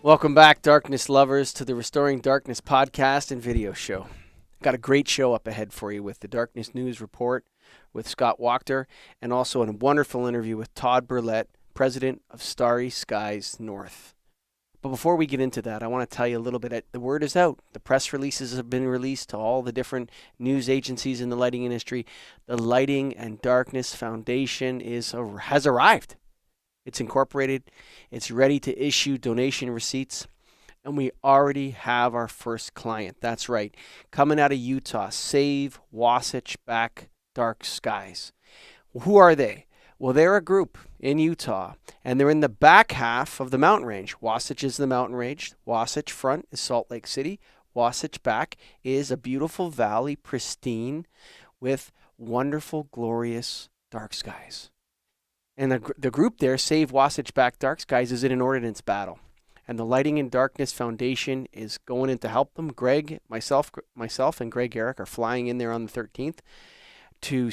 Welcome back, darkness lovers, to the Restoring Darkness podcast and video show. Got a great show up ahead for you with the Darkness News Report with Scott Wachter and also a wonderful interview with Todd Burlet, president of Starry Skies North. But before we get into that, I want to tell you a little bit. The word is out. The press releases have been released to all the different news agencies in the lighting industry. The Lighting and Darkness Foundation has arrived. It's incorporated. It's ready to issue donation receipts. And we already have our first client. That's right. Coming out of Utah, Save Wasatch Back Dark Skies. Who are they? Well, they're a group in Utah, and they're in the back half of the mountain range. Wasatch is the mountain range. Wasatch front is Salt Lake City. Wasatch back is a beautiful valley, pristine, with wonderful, glorious dark skies. And the group there, Save Wasatch Back Dark Skies, is in an ordnance battle. And the Lighting and Darkness Foundation is going in to help them. Greg, myself, and Greg Eric are flying in there on the 13th to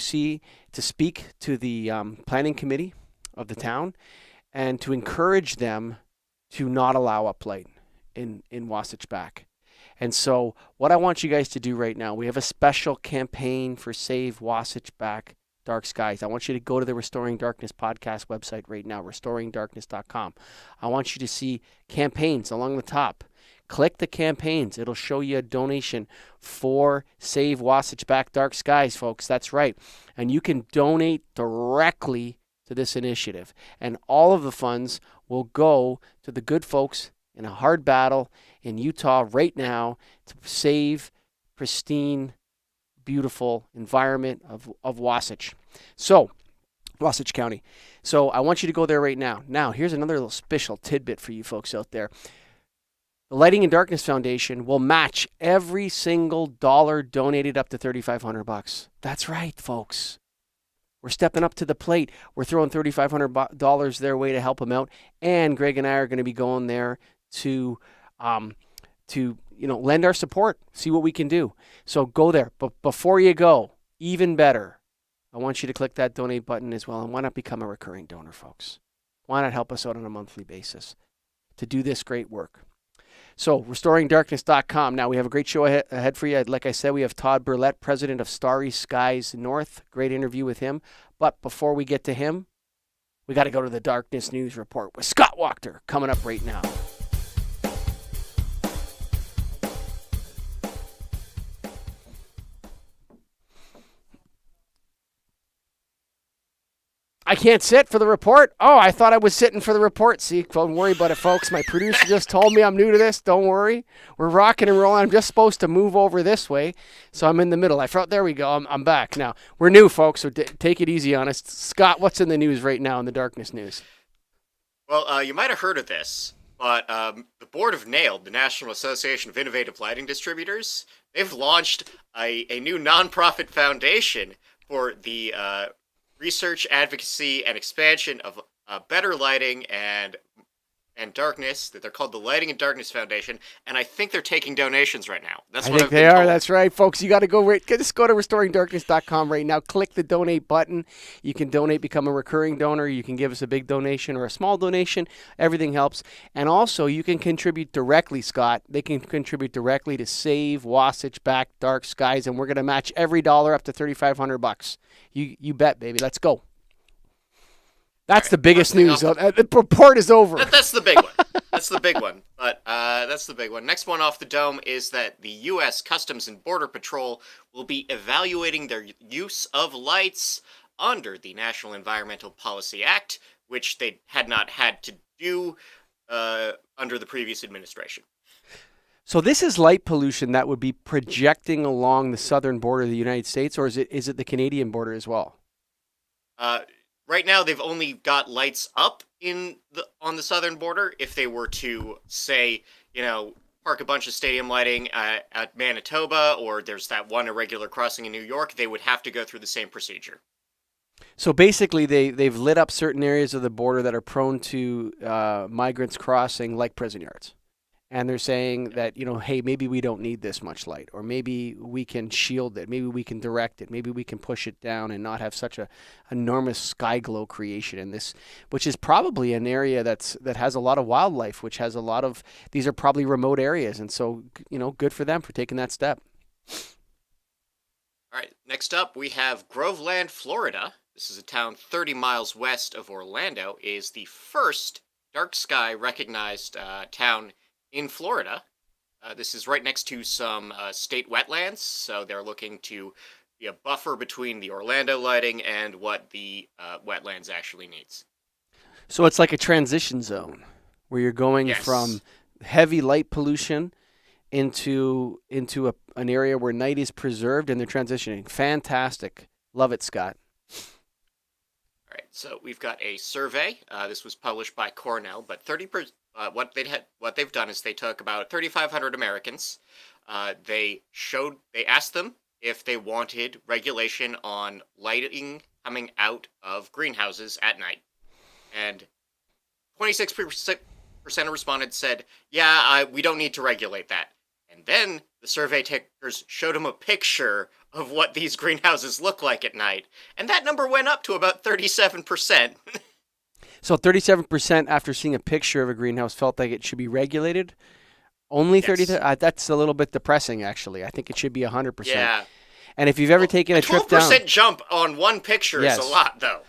speak to the planning committee of the town and to encourage them to not allow uplight in Wasatch Back. And so what I want you guys to do right now, we have a special campaign for Save Wasatch Back Dark Skies. I want you to go to the Restoring Darkness podcast website right now, restoringdarkness.com. I want you to see campaigns along the top. Click the campaigns. It'll show you a donation for Save Wasatch Back Dark Skies, folks. That's right. And you can donate directly to this initiative. And all of the funds will go to the good folks in a hard battle in Utah right now to save pristine, beautiful environment of Wasatch. So, Wasatch County. So I want you to go there right now. Now, here's another little special tidbit for you folks out there. The Lighting and Darkness Foundation will match every single dollar donated up to $3,500. That's right, folks. We're stepping up to the plate. We're throwing $3,500 their way to help them out. And Greg and I are going to be going there to lend our support, see what we can do. So go there. But before you go, even better, I want you to click that donate button as well. And why not become a recurring donor, folks? Why not help us out on a monthly basis to do this great work? So, restoringdarkness.com. Now, we have a great show ahead for you. Like I said, we have Todd Burlet, president of Starry Skies North. Great interview with him. But before we get to him, we got to go to the Darkness News Report with Scott Wachter coming up right now. I can't sit for the report. Oh, I thought I was sitting for the report. See, don't worry about it, folks. My producer just told me I'm new to this. Don't worry. We're rocking and rolling. I'm just supposed to move over this way, so I'm in the middle. There we go. I'm back. Now, we're new, folks, so take it easy on us. Scott, what's in the news right now in the Darkness News? Well, you might have heard of this, but the board of NAILD, the National Association of Innovative Lighting Distributors, they've launched a new nonprofit foundation for the research, advocacy, and expansion of better lighting and darkness. That they're called the Lighting and Darkness Foundation, and I think they're taking donations right now. I think they are. That's right, folks. You got to go just go to restoringdarkness.com right now. Click the donate button. You can donate, become a recurring donor. You can give us a big donation or a small donation. Everything helps. And also, you can contribute directly, Scott. They can contribute directly to Save Wasatch Back Dark Skies, and we're going to match every dollar up to $3,500. You bet, baby. Let's go. That's the biggest news. The report is over. That's the big one. That's the big one. But that's the big one. Next one off the dome is that the U.S. Customs and Border Patrol will be evaluating their use of lights under the National Environmental Policy Act, which they had not had to do under the previous administration. So this is light pollution that would be projecting along the southern border of the United States, or is it the Canadian border as well? Right now, they've only got lights up on the southern border. If they were to, say, park a bunch of stadium lighting at Manitoba, or there's that one irregular crossing in New York, they would have to go through the same procedure. So basically, they've lit up certain areas of the border that are prone to migrants crossing, like prison yards. And they're saying that, hey, maybe we don't need this much light, or maybe we can shield it, maybe we can direct it, maybe we can push it down and not have such a enormous sky glow creation in this, which is probably an area that has a lot of wildlife, which has a lot of, these are probably remote areas. And so, good for them for taking that step. All right, next up we have Groveland, Florida. This is a town 30 miles west of Orlando, is the first dark sky recognized town in Florida. This is right next to some state wetlands, so they're looking to be a buffer between the Orlando lighting and what the wetlands actually needs. So it's like a transition zone where you're going from heavy light pollution into an area where night is preserved, and they're transitioning. Fantastic. Love it, Scott. All right, so we've got a survey. This was published by Cornell, but what they've done is they took about 3,500 Americans. They asked them if they wanted regulation on lighting coming out of greenhouses at night, and 26% of respondents said, "Yeah, we don't need to regulate that." And then the survey takers showed them a picture of what these greenhouses look like at night, and that number went up to about 37%. So 37% after seeing a picture of a greenhouse felt like it should be regulated? Only 30? That's a little bit depressing, actually. I think it should be 100%. Yeah. And if you've ever taken a trip down... 12% jump on one picture is a lot, though.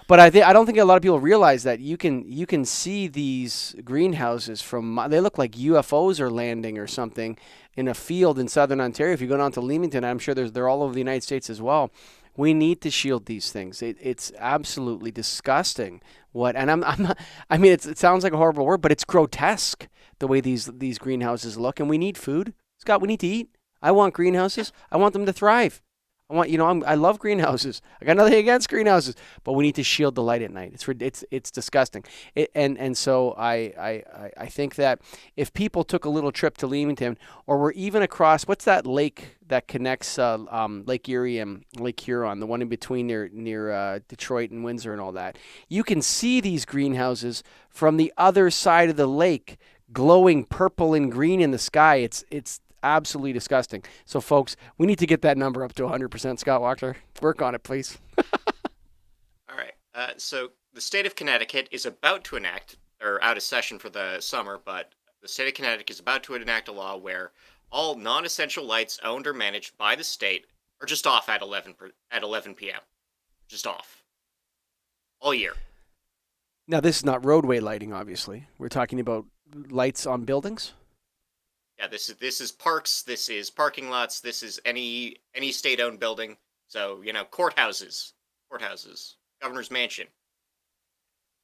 But I don't think a lot of people realize that you can see these greenhouses from... They look like UFOs are landing or something in a field in southern Ontario. If you go down to Leamington, I'm sure they're all over the United States as well. We need to shield these things. It's absolutely disgusting. It sounds like a horrible word, but it's grotesque the way these greenhouses look. And we need food, Scott. We need to eat. I want greenhouses. I want them to thrive. I love greenhouses. I got nothing against greenhouses, but we need to shield the light at night. It's disgusting. So I think that if people took a little trip to Leamington, or were even across, what's that lake that connects Lake Erie and Lake Huron, the one in between near Detroit and Windsor and all that, you can see these greenhouses from the other side of the lake, glowing purple and green in the sky. It's absolutely disgusting. So, folks, we need to get that number up to 100%. Scott Wachter, work on it, please. All right. So the state of Connecticut is about to enact, or out of session for the summer, but the state of Connecticut is about to enact a law where all non-essential lights owned or managed by the state are just off at 11 p.m. Just off. All year. Now, this is not roadway lighting, obviously. We're talking about lights on buildings? Yeah, this is parks, this is parking lots, this is any state-owned building. So, courthouses, governor's mansion.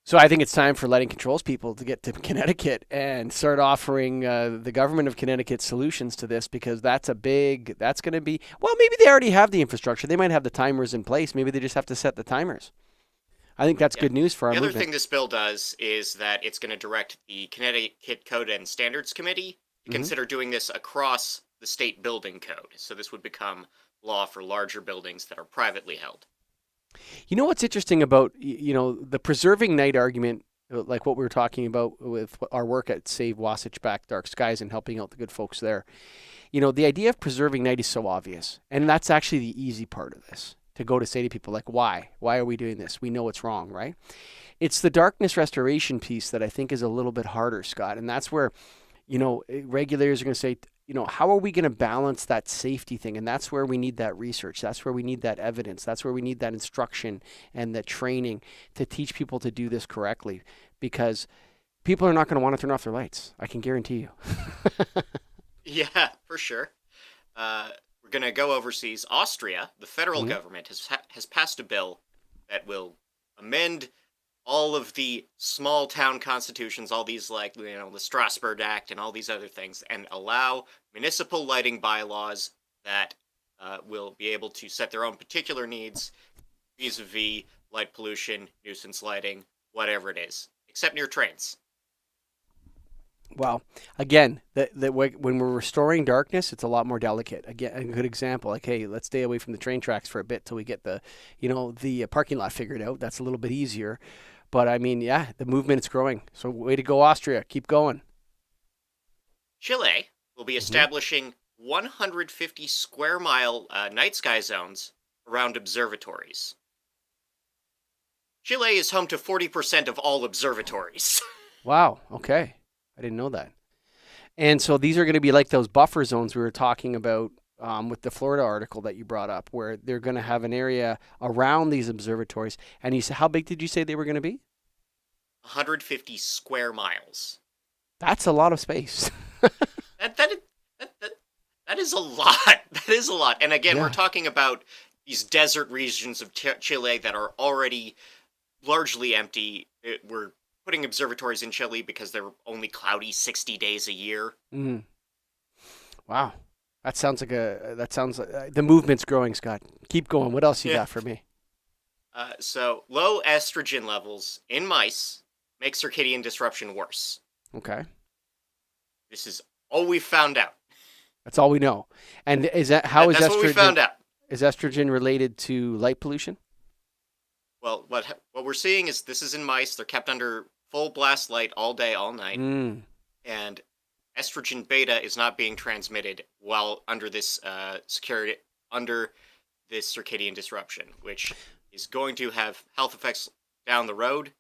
So I think it's time for lighting controls people to get to Connecticut and start offering the government of Connecticut solutions to this, because that's going to be, well, maybe they already have the infrastructure. They might have the timers in place. Maybe they just have to set the timers. I think that's good news for our movement. The other thing this bill does is that it's going to direct the Connecticut Code and Standards Committee to consider doing this across the state building code. So this would become law for larger buildings that are privately held. You know what's interesting about, the preserving night argument, like what we were talking about with our work at Save Wasatch Back Dark Skies and helping out the good folks there. The idea of preserving night is so obvious. And that's actually the easy part of this, to say to people, like, why? Why are we doing this? We know it's wrong, right? It's the darkness restoration piece that I think is a little bit harder, Scott. And that's where, regulators are going to say, how are we going to balance that safety thing? And that's where we need that research. That's where we need that evidence. That's where we need that instruction and the training to teach people to do this correctly, because people are not going to want to turn off their lights. I can guarantee you. Yeah, for sure. We're going to go overseas. Austria, the federal government, has passed a bill that will amend all of the small town constitutions, all these, the Strasbourg Act and all these other things, and allow municipal lighting bylaws that will be able to set their own particular needs vis-a-vis light pollution, nuisance lighting, whatever it is, except near trains. Well, again, when we're restoring darkness, it's a lot more delicate. Again, a good example, like, hey, let's stay away from the train tracks for a bit till we get the parking lot figured out. That's a little bit easier. But, the movement is growing. So way to go, Austria. Keep going. Chile will be Hmm. establishing 150 square mile night sky zones around observatories. Chile is home to 40% of all observatories. Wow. Okay. I didn't know that. And so these are going to be like those buffer zones we were talking about with the Florida article that you brought up, where they're going to have an area around these observatories. And you said, how big did you say they were going to be? 150 square miles. That's a lot of space. That that is, that, that is a lot. That is a lot. And again, we're Yeah. talking about these desert regions of Chile that are already largely empty. We're putting observatories in Chile because they're only cloudy 60 days a year. Mm. Wow. That sounds like the movement's growing, Scott. Keep going. What else you Yeah. got for me? So low estrogen levels in mice make circadian disruption worse. Okay. This is all we've found out. That's all we know. And how is That's what we found out. is estrogen related to light pollution? Well, what we're seeing is this is in mice. They're kept under full blast light all day, all night, Mm. and estrogen beta is not being transmitted while under this circadian disruption, which is going to have health effects down the road.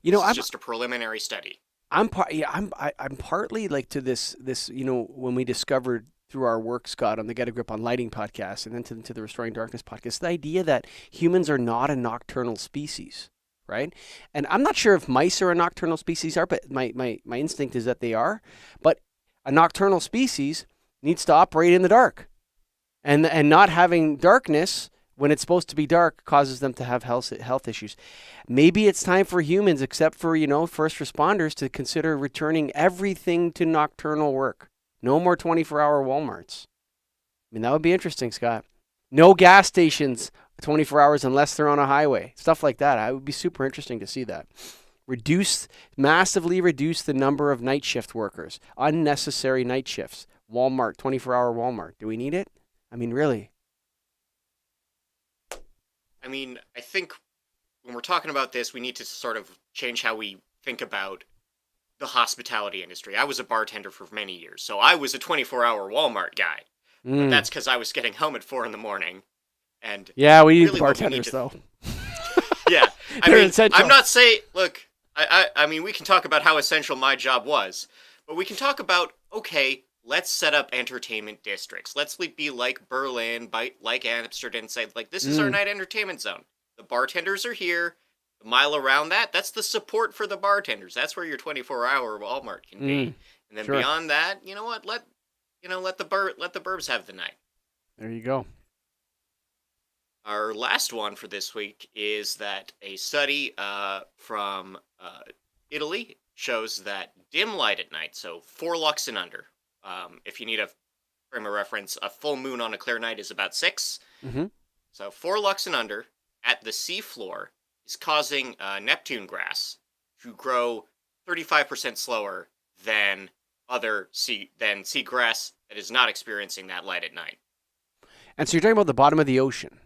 You know, This is just a preliminary study. I'm partly like to this when we discovered through our work, Scott, on the Get a Grip on Lighting podcast and then to the Restoring Darkness podcast, the idea that humans are not a nocturnal species, right? And I'm not sure if mice are a nocturnal species but my instinct is that they are. But a nocturnal species needs to operate in the dark. And not having darkness when it's supposed to be dark causes them to have health issues. Maybe it's time for humans, except for, first responders, to consider returning everything to nocturnal work. No more 24-hour Walmarts. I mean, that would be interesting, Scott. No gas stations 24 hours unless they're on a highway. Stuff like that. It would be super interesting to see that. Massively reduce the number of night shift workers. Unnecessary night shifts. Walmart, 24-hour Walmart. Do we need it? I mean, really? I mean, I think when we're talking about this, we need to sort of change how we think about the hospitality industry. I was a bartender for many years, so I was a 24-hour Walmart guy. But that's because I was getting home at 4 a.m. And yeah, we need really the bartenders, though. Yeah, I They're mean, essential. I'm not saying. Look, I mean, we can talk about how essential my job was, but we can talk about, okay, let's set up entertainment districts. Let's be like Berlin, like Amsterdam, and say, like, this is our night entertainment zone. The bartenders are here. The mile around that's the support for the bartenders. That's where your 24-hour Walmart can be. And then Sure. beyond that, you know what? Let the burbs have the night. There you go. Our last one for this week is that a study from Italy shows that dim light at night, so 4 lux and under. If you need a frame of reference, a full moon on a clear night is about 6. Mm-hmm. So 4 lux and under at the seafloor is causing Neptune grass to grow 35% slower than sea grass that is not experiencing that light at night. And so you're talking about the bottom of the ocean.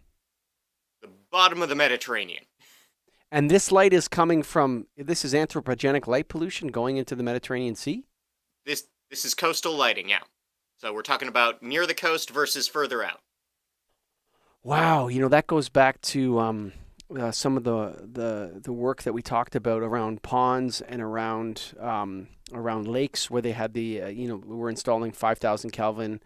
The bottom of the Mediterranean. And this light is coming from, this is anthropogenic light pollution going into the Mediterranean Sea? This is coastal lighting, yeah. So we're talking about near the coast versus further out. Wow, that goes back to some of the work that we talked about around ponds and around lakes where they had we were installing 5,000 Kelvin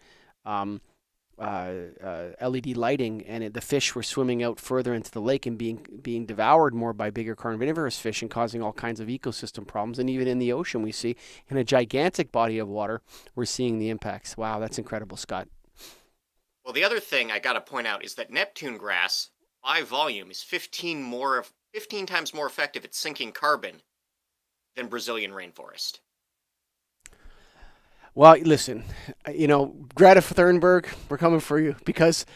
LED lighting, and the fish were swimming out further into the lake and being devoured more by bigger carnivorous fish and causing all kinds of ecosystem problems. And even in the ocean, we see in a gigantic body of water, we're seeing the impacts. Wow, that's incredible, Scott. Well, the other thing I got to point out is that Neptune grass, by volume, is 15 times more effective at sinking carbon than Brazilian rainforest. Well, listen, Greta Thunberg, we're coming for you because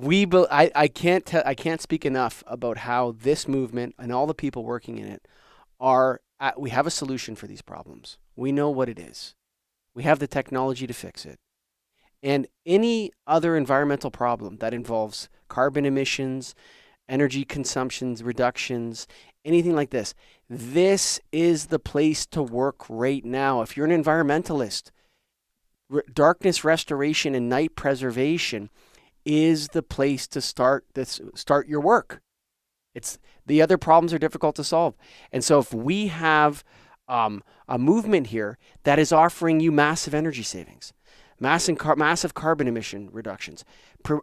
I can't speak enough about how this movement and all the people working in it we have a solution for these problems. We know what it is. We have the technology to fix it. And any other environmental problem that involves carbon emissions, energy consumptions, reductions, anything like this is the place to work right now. If you're an environmentalist, darkness restoration and night preservation is the place to start your work. It's the other problems are difficult to solve. And so if we have a movement here that is offering you massive energy savings, massive carbon emission reductions,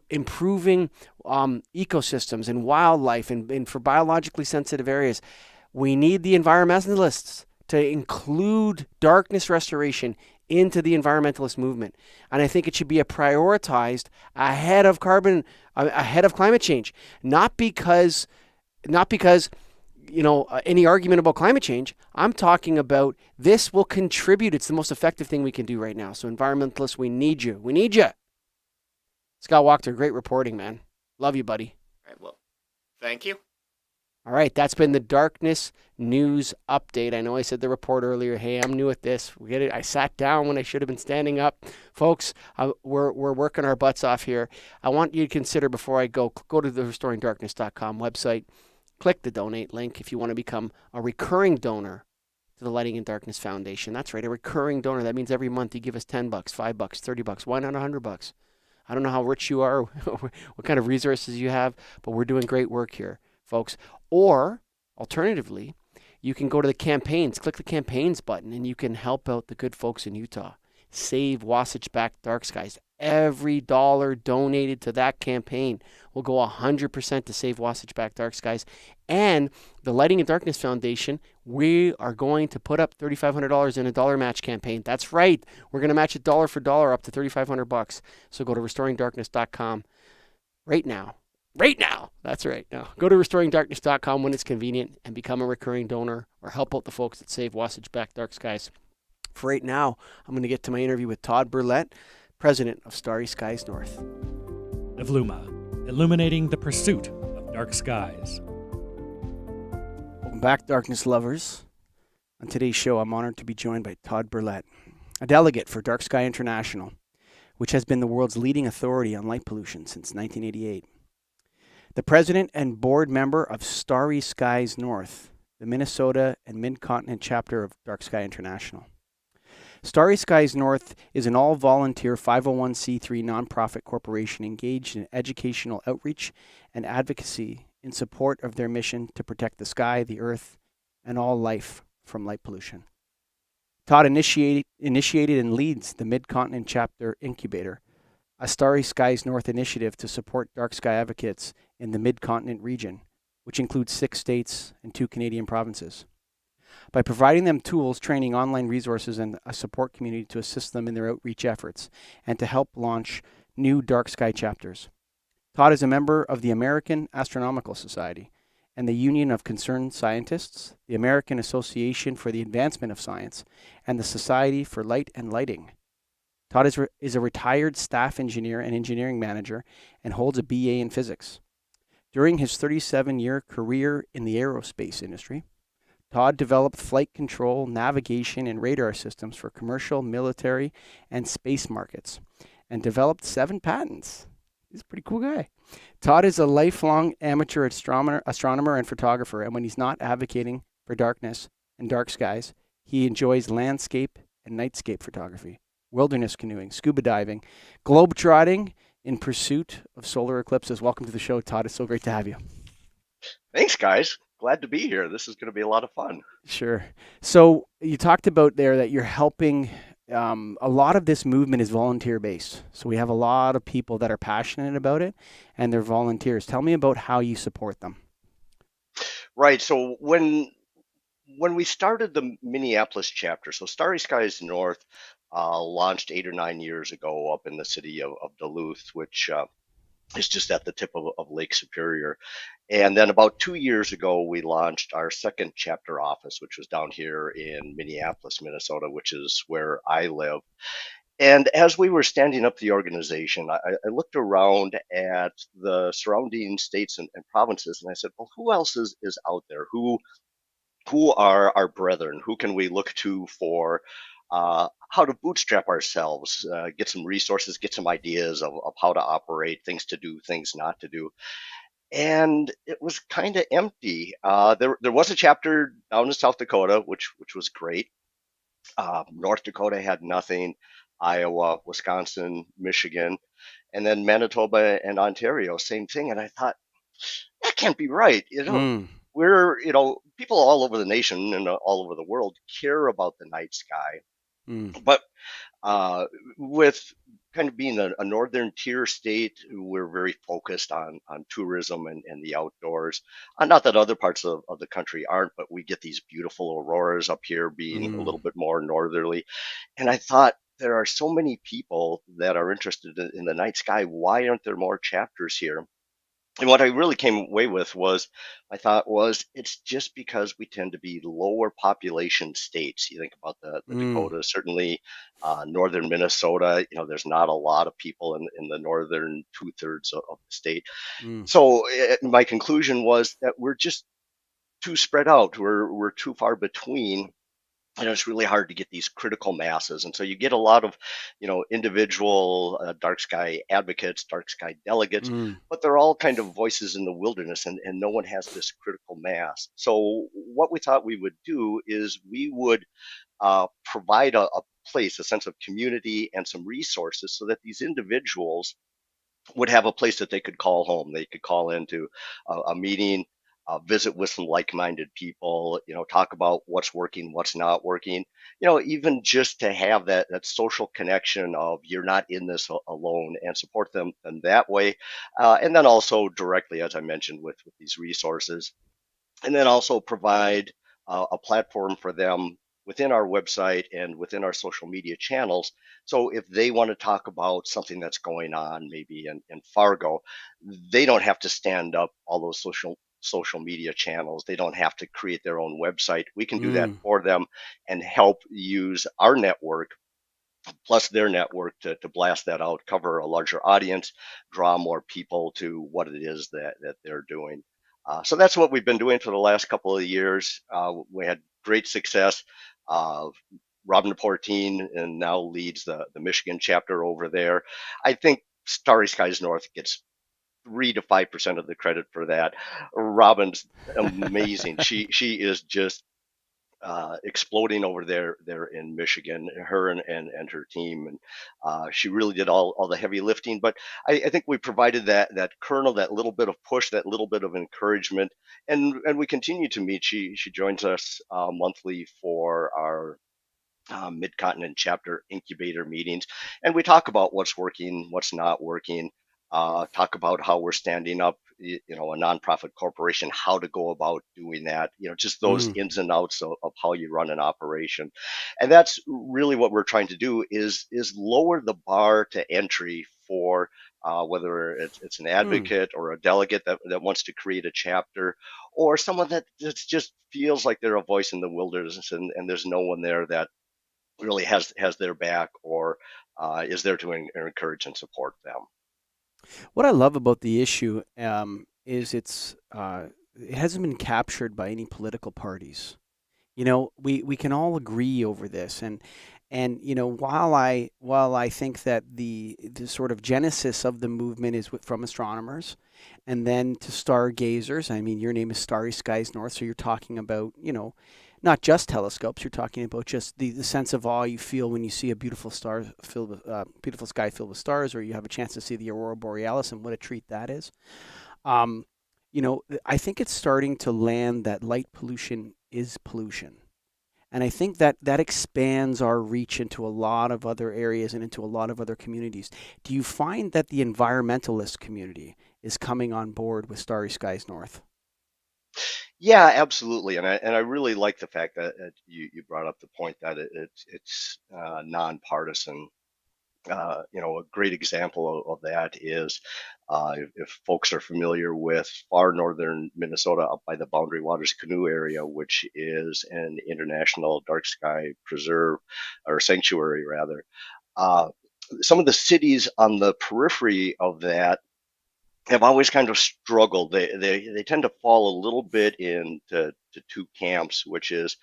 improving ecosystems and wildlife and for biologically sensitive areas, we need the environmentalists to include darkness restoration into the environmentalist movement. And I think it should be prioritized ahead of climate change, not because any argument about climate change. I'm talking about this will contribute. It's the most effective thing we can do right now. So environmentalists, we need you. We need you. Scott Wachter, great reporting, man. Love you, buddy. All right, well, thank you. All right, that's been the Darkness News Update. I know I said the report earlier. Hey, I'm new at this. We get it. I sat down when I should have been standing up. Folks, we're working our butts off here. I want you to consider before I go to the restoringdarkness.com website. Click the donate link if you want to become a recurring donor to the Lighting in Darkness Foundation. That's right, a recurring donor. That means every month you give us $10, $5, $30. Why not $100? I don't know how rich you are, what kind of resources you have, but we're doing great work here, folks. Or, alternatively, you can go to the campaigns, click the campaigns button, and you can help out the good folks in Utah. Save Wasatch Back Dark Skies. Every dollar donated to that campaign will go 100% to save Wasatch Back Dark Skies. And the Lighting in Darkness Foundation, we are going to put up $3,500 in a dollar match campaign. That's right. We're going to match it dollar for dollar up to $3,500. So go to restoringdarkness.com right now. Right now. That's right. Now, go to restoringdarkness.com when it's convenient and become a recurring donor or help out the folks that save Wasatch Back Dark Skies. For right now, I'm going to get to my interview with Todd Burlet, president of Starry Skies North. Evluma, illuminating the pursuit of dark skies. Welcome back, darkness lovers. On today's show, I'm honored to be joined by Todd Burlet, a delegate for Dark Sky International, which has been the world's leading authority on light pollution since 1988. The president and board member of Starry Skies North, the Minnesota and Mid-Continent chapter of Dark Sky International. Starry Skies North is an all-volunteer 501c3 nonprofit corporation engaged in educational outreach and advocacy in support of their mission to protect the sky, the earth, and all life from light pollution. Todd initiated and leads the Mid-Continent Chapter Incubator, a Starry Skies North initiative to support dark sky advocates in the Mid-Continent region, which includes 6 states and 2 Canadian provinces. By providing them tools, training, online resources, and a support community to assist them in their outreach efforts and to help launch new dark sky chapters. Todd is a member of the American Astronomical Society and the Union of Concerned Scientists, the American Association for the Advancement of Science, and the Society for Light and Lighting. Todd is a retired staff engineer and engineering manager and holds a BA in physics. During his 37-year career in the aerospace industry, Todd developed flight control, navigation, and radar systems for commercial, military, and space markets, and developed 7 patents. He's a pretty cool guy. Todd is a lifelong amateur astronomer and photographer, and when he's not advocating for darkness and dark skies, he enjoys landscape and nightscape photography, wilderness canoeing, scuba diving, globetrotting in pursuit of solar eclipses. Welcome to the show, Todd. It's so great to have you. Thanks, guys. Glad to be here. This is going to be a lot of fun. Sure. So you talked about there that you're helping. A lot of this movement is volunteer-based. So we have a lot of people that are passionate about it, and they're volunteers. Tell me about how you support them. Right. So when we started the Minneapolis chapter, so Starry Skies North launched 8 or 9 years ago up in the city of Duluth, which is just at the tip of Lake Superior. And then about 2 years ago, we launched our second chapter office, which was down here in Minneapolis, Minnesota, which is where I live. And as we were standing up the organization, I looked around at the surrounding states and provinces, and I said, well, who else is out there? Who are our brethren? Who can we look to for how to bootstrap ourselves, get some resources, get some ideas of how to operate, things to do, things not to do. And it was kind of empty. There was a chapter down in South Dakota, which was great. North Dakota had nothing. Iowa, Wisconsin, Michigan, and then Manitoba and Ontario, same thing. And I thought, that can't be right. Mm. People all over the nation and all over the world care about the night sky, Mm. but with kind of being a northern tier state, we're very focused on tourism and the outdoors. Not that other parts of the country aren't, but we get these beautiful auroras up here being a Mm. little bit more northerly. And I thought, there are so many people that are interested in the night sky. Why aren't there more chapters here? And what I really came away with was, my thought was, it's just because we tend to be lower population states. You think about the Mm. Dakotas, certainly northern Minnesota, there's not a lot of people in the northern two-thirds of the state. Mm. So my conclusion was that we're just too spread out. We're too far between, and it's really hard to get these critical masses. And so you get a lot of, individual dark sky advocates, dark sky delegates, Mm. but they're all kind of voices in the wilderness, and no one has this critical mass. So what we thought we would do is we would provide a place, a sense of community and some resources so that these individuals would have a place that they could call home. They could call into a meeting, visit with some like-minded people, talk about what's working, what's not working, even just to have that social connection of, you're not in this alone, and support them in that way. And then also directly, as I mentioned, with these resources, and then also provide a platform for them within our website and within our social media channels. So if they want to talk about something that's going on, maybe in Fargo, they don't have to stand up all those social media channels. They don't have to create their own website. We can do that Mm. for them and help use our network plus their network to blast that out, cover a larger audience, draw more people to what it is that they're doing. So that's what we've been doing for the last couple of years. We had great success. Uh, Robin Portine and now leads the Michigan chapter over there. I think Starry Skies North gets 3 to 5% of the credit for that. Robin's amazing. She is just exploding over there in Michigan, her and her team, and she really did all the heavy lifting. But I think we provided that kernel, that little bit of push, that little bit of encouragement, and we continue to meet. She joins us monthly for our Mid-Continent chapter incubator meetings, and we talk about what's working, what's not working. Talk about how we're standing up, a nonprofit corporation, how to go about doing that. Just those Mm. ins and outs of how you run an operation, and that's really what we're trying to do is lower the bar to entry for. Whether it's an Mm. advocate or a delegate that wants to create a chapter, or someone that just feels like they're a voice in the wilderness, and there's no one there that really has their back, or is there to encourage and support them. What I love about the issue is it hasn't been captured by any political parties. We can all agree over this, and while I think that the sort of genesis of the movement is from astronomers, and then to stargazers. I mean, your name is Starry Skies North, so you're talking about not just telescopes. You're talking about just the sense of awe you feel when you see a beautiful star filled with beautiful sky filled with stars, or you have a chance to see the aurora borealis, and what a treat that is. Um, I think it's starting to land that light pollution is pollution. And I think that that expands our reach into a lot of other areas and into a lot of other communities. Do you find that the environmentalist community is coming on board with Starry Skies North? Yeah, absolutely, and I really like the fact that you brought up the point that it's nonpartisan. A great example of that is if folks are familiar with far northern Minnesota up by the Boundary Waters Canoe area, which is an international dark sky preserve or sanctuary rather. Uh, some of the cities on the periphery of that have always kind of struggled. They tend to fall a little bit into to two camps, which is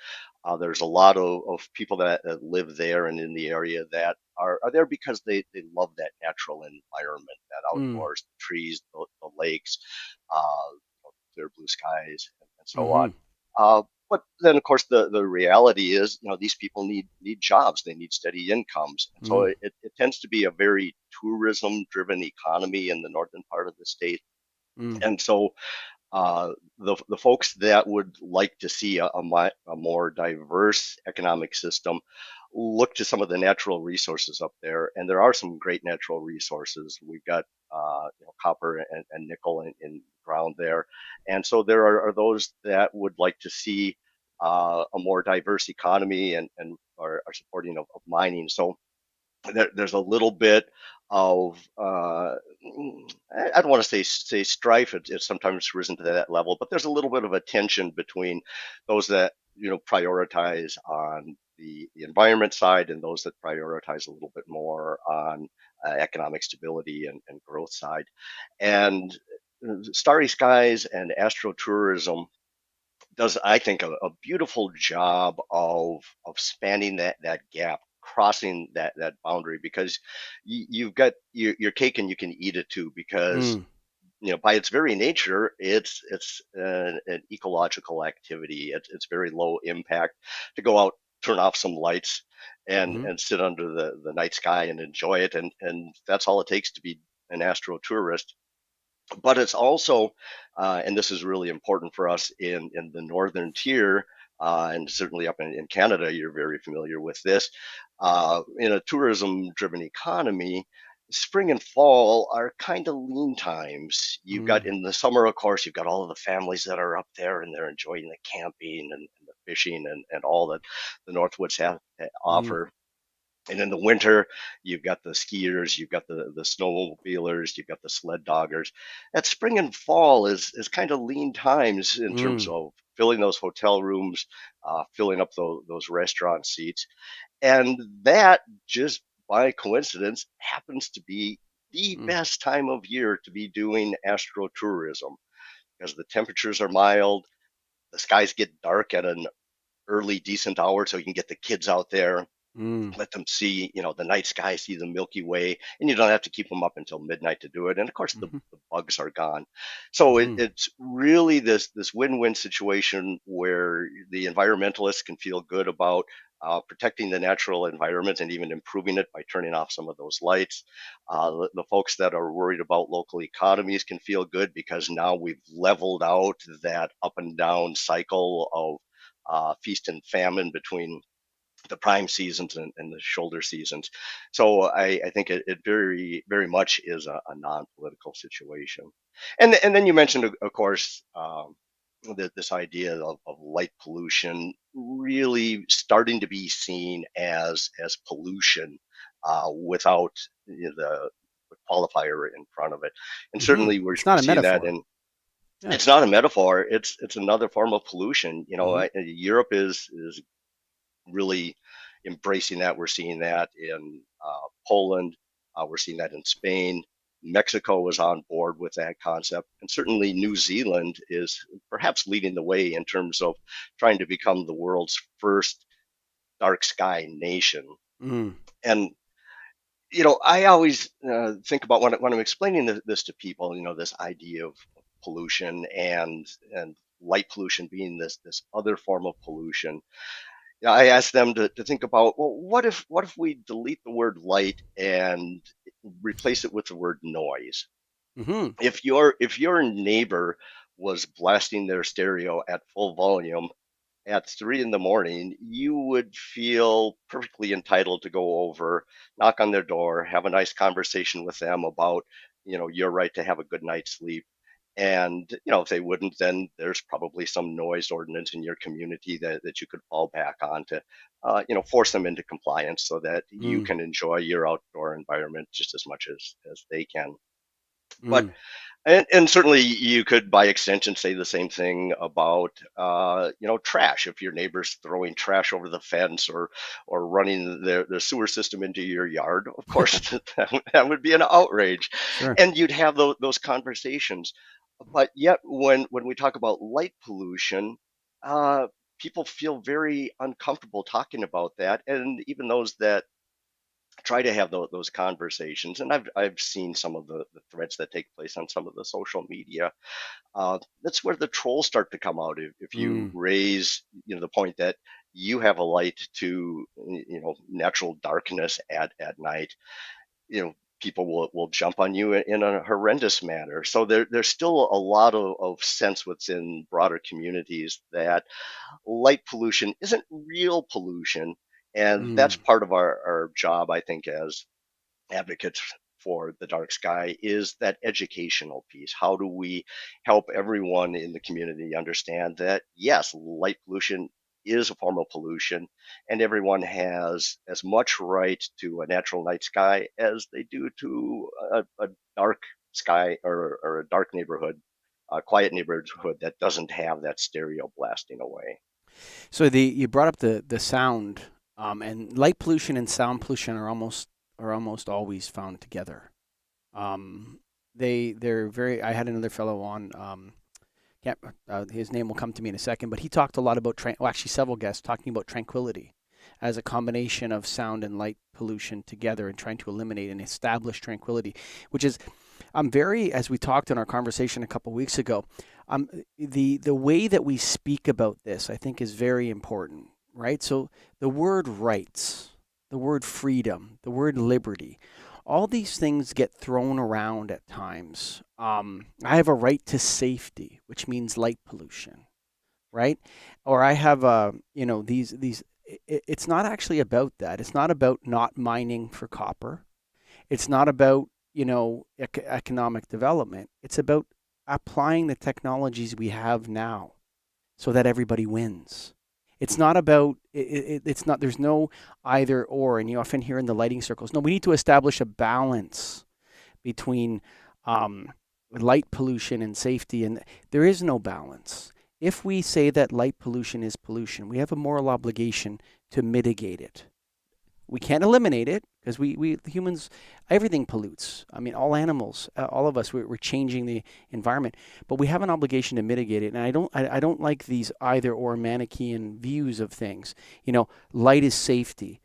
there's a lot of people that live there and in the area that are there because they love that natural environment, that Mm. outdoors, the trees, the lakes, clear blue skies, and so Mm-hmm. on. Uh, But then, of course, the reality is, these people need jobs. They need steady incomes. And so Mm, it tends to be a very tourism-driven economy in the northern part of the state. mm, And so the folks that would like to see a more diverse economic system look to some of the natural resources up there, and there are some great natural resources. We've got copper and nickel in ground there, and so there are those that would like to see a more diverse economy and are supporting of mining. So there's a little bit of I don't want to say strife. It's sometimes risen to that level, but there's a little bit of a tension between those that prioritize on the environment side and those that prioritize a little bit more on economic stability and growth side. And Starry Skies and astrotourism does, I think, a beautiful job of spanning that gap, crossing that boundary, because you've got your cake and you can eat it too, because mm, by its very nature, it's an ecological activity. It's very low impact to go out, turn off some lights, mm, and sit under the night sky and enjoy it, and that's all it takes to be an astrotourist. But it's also, and this is really important for us in the northern tier, and certainly up in Canada, you're very familiar with this. In a tourism-driven economy, spring and fall are kind of lean times. You've got mm, in the summer, of course, you've got all of the families that are up there and they're enjoying the camping and the fishing and all that the Northwoods have to mm, offer. And in the winter, you've got the skiers, you've got the snowmobilers, you've got the sled doggers. That spring and fall is kind of lean times in terms mm, of filling those hotel rooms, filling up those restaurant seats. And that just by coincidence happens to be the mm, best time of year to be doing astrotourism because the temperatures are mild, the skies get dark at an early, decent hour so you can get the kids out there, mm, let them see, the night sky, see the Milky Way, and you don't have to keep them up until midnight to do it. And of course, the, mhm, the bugs are gone. So mhm, it's really this win-win situation where the environmentalists can feel good about protecting the natural environment and even improving it by turning off some of those lights. The folks that are worried about local economies can feel good because now we've leveled out that up and down cycle of feast and famine between the prime seasons and the shoulder seasons. So I think it very, very much is a non-political situation. And then you mentioned, of course, this idea of light pollution really starting to be seen as pollution without the qualifier in front of it. And mhm. certainly we're It's not a seeing that metaphor. in Yeah. it's not a metaphor. It's another form of pollution. Mhm, Europe is really embracing that. We're seeing that in Poland. We're seeing that in Spain. Mexico is on board with that concept. And certainly New Zealand is perhaps leading the way in terms of trying to become the world's first dark sky nation. mm, And, I always think about when I'm explaining this to people, this idea of pollution and light pollution being this other form of pollution. Yeah, I asked them to think about, well, what if we delete the word light and replace it with the word noise? mhm, If your neighbor was blasting their stereo at full volume at 3 in the morning, you would feel perfectly entitled to go over, knock on their door, have a nice conversation with them about, your right to have a good night's sleep. And, if they wouldn't, then there's probably some noise ordinance in your community that you could fall back on to, force them into compliance so that you mm, can enjoy your outdoor environment just as much as they can. But mm, and certainly you could, by extension, say the same thing about trash. If your neighbor's throwing trash over the fence or running the sewer system into your yard, of course that would be an outrage, sure. and you'd have those conversations. But yet, when we talk about light pollution, uh, people feel very uncomfortable talking about that, and even those that try to have those conversations. And I've seen some of the threads that take place on some of the social media. That's where the trolls start to come out. If you Mm. raise, the point that you have a light to, natural darkness at night, people will jump on you in a horrendous manner. So there's still a lot of sense within broader communities that light pollution isn't real pollution. And that's Mm. part of our job, I think, as advocates for the dark sky, is that educational piece. How do we help everyone in the community understand that, yes, light pollution is a form of pollution, and everyone has as much right to a natural night sky as they do to a dark sky, or a dark neighborhood, a quiet neighborhood that doesn't have that stereo blasting away. So you brought up the sound, and light pollution and sound pollution are almost always found together. They're very. I had another fellow on. Can't, his name will come to me in a second, but he talked a lot about well, actually several guests talking about tranquility as a combination of sound and light pollution together, and trying to eliminate and establish tranquility, which is I'm very, as we talked in our conversation a couple weeks ago, um, the way that we speak about this, I think, is very important, right? So the word rights, the word freedom, the word liberty, all these things get thrown around at times. I have a right to safety, which means light pollution, right? Or I have these. It's not actually about that. It's not about not mining for copper. It's not about, economic development. It's about applying the technologies we have now so that everybody wins. It's not about it's not there's no either or, and you often hear in the lighting circles. No, we need to establish a balance between um, light pollution and safety, and there is no balance. If we say that light pollution is pollution, we have a moral obligation to mitigate it. We can't eliminate it because we humans, everything pollutes. I mean, all animals, all of us, we're changing the environment, but we have an obligation to mitigate it. And I don't like these either or Manichean views of things. Light is safety,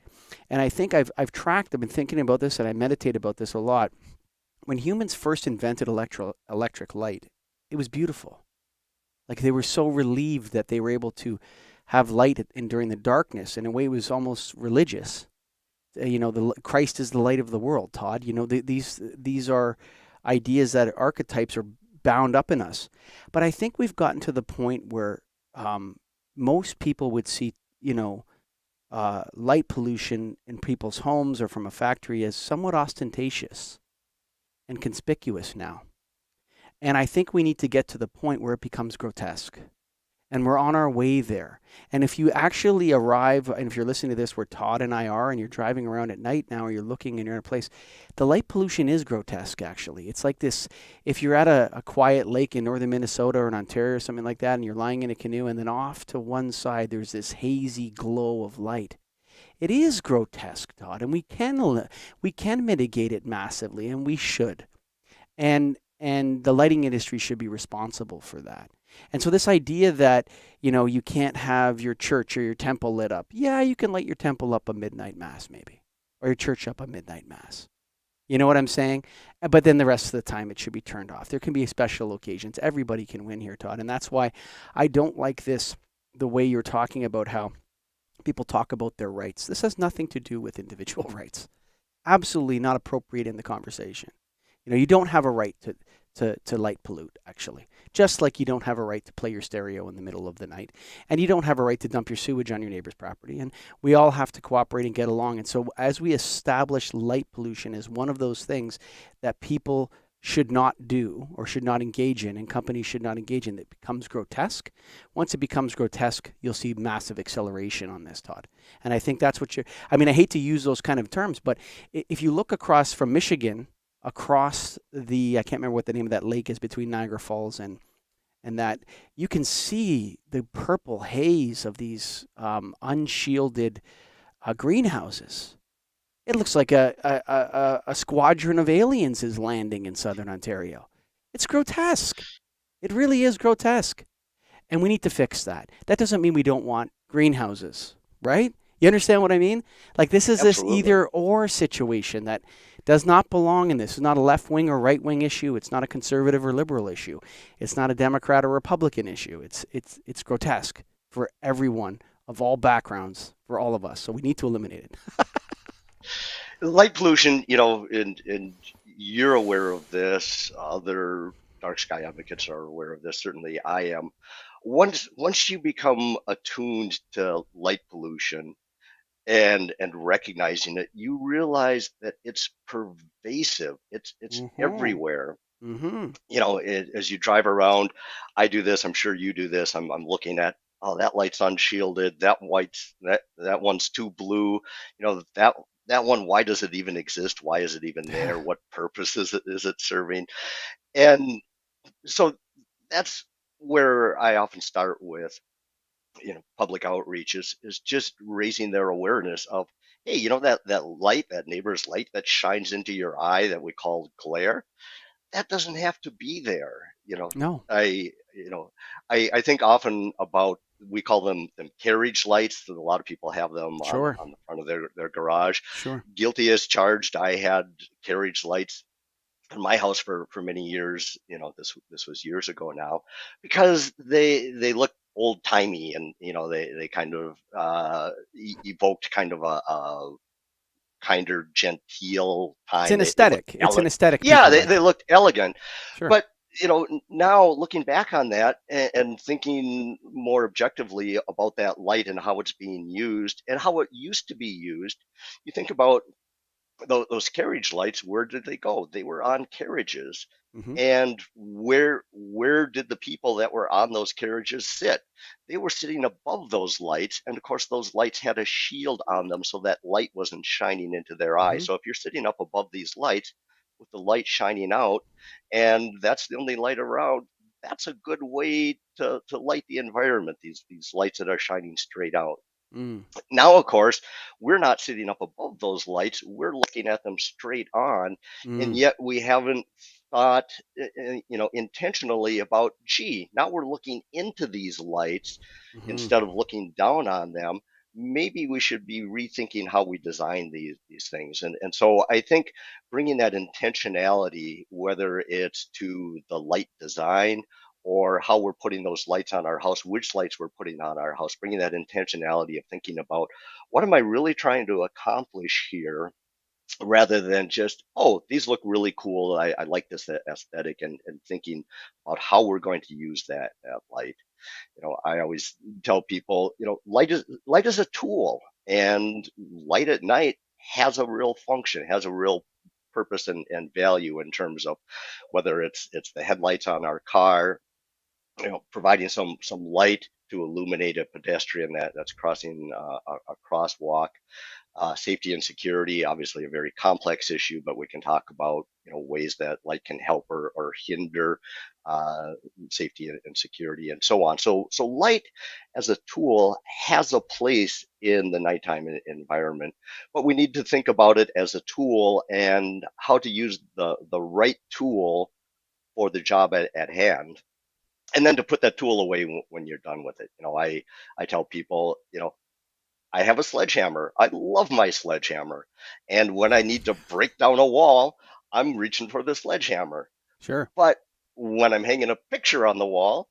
and I think I've been thinking about this, and I meditate about this a lot. When humans first invented electric light, it was beautiful. Like, they were so relieved that they were able to have light during the darkness. In a way, it was almost religious. The Christ is the light of the world, Todd. These are ideas that archetypes are bound up in us. But I think we've gotten to the point where most people would see, light pollution in people's homes or from a factory as somewhat ostentatious and conspicuous now. And I think we need to get to the point where it becomes grotesque. And we're on our way there. And if you actually arrive, and if you're listening to this where Todd and I are, and you're driving around at night now, or you're looking and you're in a place, the light pollution is grotesque, actually. It's like this, if you're at a quiet lake in northern Minnesota or in Ontario or something like that, and you're lying in a canoe, and then off to one side, there's this hazy glow of light. It is grotesque, Todd, and we can mitigate it massively, and we should. And the lighting industry should be responsible for that. And so this idea that, you can't have your church or your temple lit up. Yeah, you can light your temple up a midnight mass maybe, or your church up a midnight mass. You know what I'm saying? But then the rest of the time it should be turned off. There can be special occasions. Everybody can win here, Todd. And that's why I don't like the way you're talking about how people talk about their rights. This has nothing to do with individual rights. Absolutely not appropriate in the conversation. You don't have a right to light pollute, actually. Just like you don't have a right to play your stereo in the middle of the night. And you don't have a right to dump your sewage on your neighbor's property. And we all have to cooperate and get along. And so as we establish light pollution as one of those things that people should not do or should not engage in, and companies should not engage in, that becomes grotesque. Once it becomes grotesque, you'll see massive acceleration on this, Todd. And I think that's what I hate to use those kind of terms, but if you look across from Michigan, across I can't remember what the name of that lake is between Niagara Falls and that, you can see the purple haze of these unshielded greenhouses. It looks like a squadron of aliens is landing in southern Ontario. It's grotesque. It really is grotesque. And we need to fix that. That doesn't mean we don't want greenhouses, right? You understand what I mean? Like this is this Absolutely. either or situation that does not belong in this. It's not a left wing or right wing issue. It's not a conservative or liberal issue. It's not a Democrat or Republican issue. It's grotesque for everyone of all backgrounds, for all of us. So we need to eliminate it. Light pollution, and you're aware of this. Other dark sky advocates are aware of this. Certainly, I am. Once you become attuned to light pollution and recognizing it, you realize that it's pervasive. It's Mm-hmm. everywhere. Mm-hmm. As you drive around, I do this. I'm sure you do this. I'm looking at, oh, that light's unshielded. That one's too blue. That one. Why does it even exist? Why is it even there? What purpose is it serving? And so that's where I often start with, public outreach is just raising their awareness of, hey, that light, that neighbor's light that shines into your eye that we call glare, that doesn't have to be there. No. I you know I think often about, we call them carriage lights, that a lot of people have them Sure. on the front of their garage. Sure. Guilty as charged. I had carriage lights in my house for many years. This was years ago now, because they look old timey, and they kind of evoked kind of a kinder genteel It's time. an They look aesthetic. It's an aesthetic yeah, people they like. looked elegant. Sure. But now looking back on that, and thinking more objectively about that light and how it's being used and how it used to be used, you think about those carriage lights. Where did they go? They were on carriages. Mm-hmm. And where did the people that were on those carriages sit? They were sitting above those lights, and of course those lights had a shield on them so that light wasn't shining into their Mm-hmm. eyes. So if you're sitting up above these lights with the light shining out, and that's the only light around, that's a good way to light the environment, these lights that are shining straight out. Mm. Now, of course, we're not sitting up above those lights. We're looking at them straight on, and Mm. yet we haven't thought, intentionally about, gee, now we're looking into these lights Mm-hmm. instead of looking down on them. Maybe we should be rethinking how we design these things. And so I think bringing that intentionality, whether it's to the light design or how we're putting those lights on our house, which lights we're putting on our house, bringing that intentionality of thinking about, what am I really trying to accomplish here, rather than just, oh, these look really cool. I like this aesthetic, and thinking about how we're going to use that light. I always tell people, light is a tool, and light at night has a real function, has a real purpose and value, in terms of whether it's the headlights on our car, providing some light to illuminate a pedestrian that's crossing a crosswalk. Safety and security, obviously a very complex issue, but we can talk about ways that light can help or hinder uh, safety and security, and so on. So light as a tool has a place in the nighttime environment, but we need to think about it as a tool, and how to use the right tool for the job at hand, and then to put that tool away when you're done with it. I tell people, I have a sledgehammer. I love my sledgehammer. And when I need to break down a wall, I'm reaching for the sledgehammer. Sure. But when I'm hanging a picture on the wall,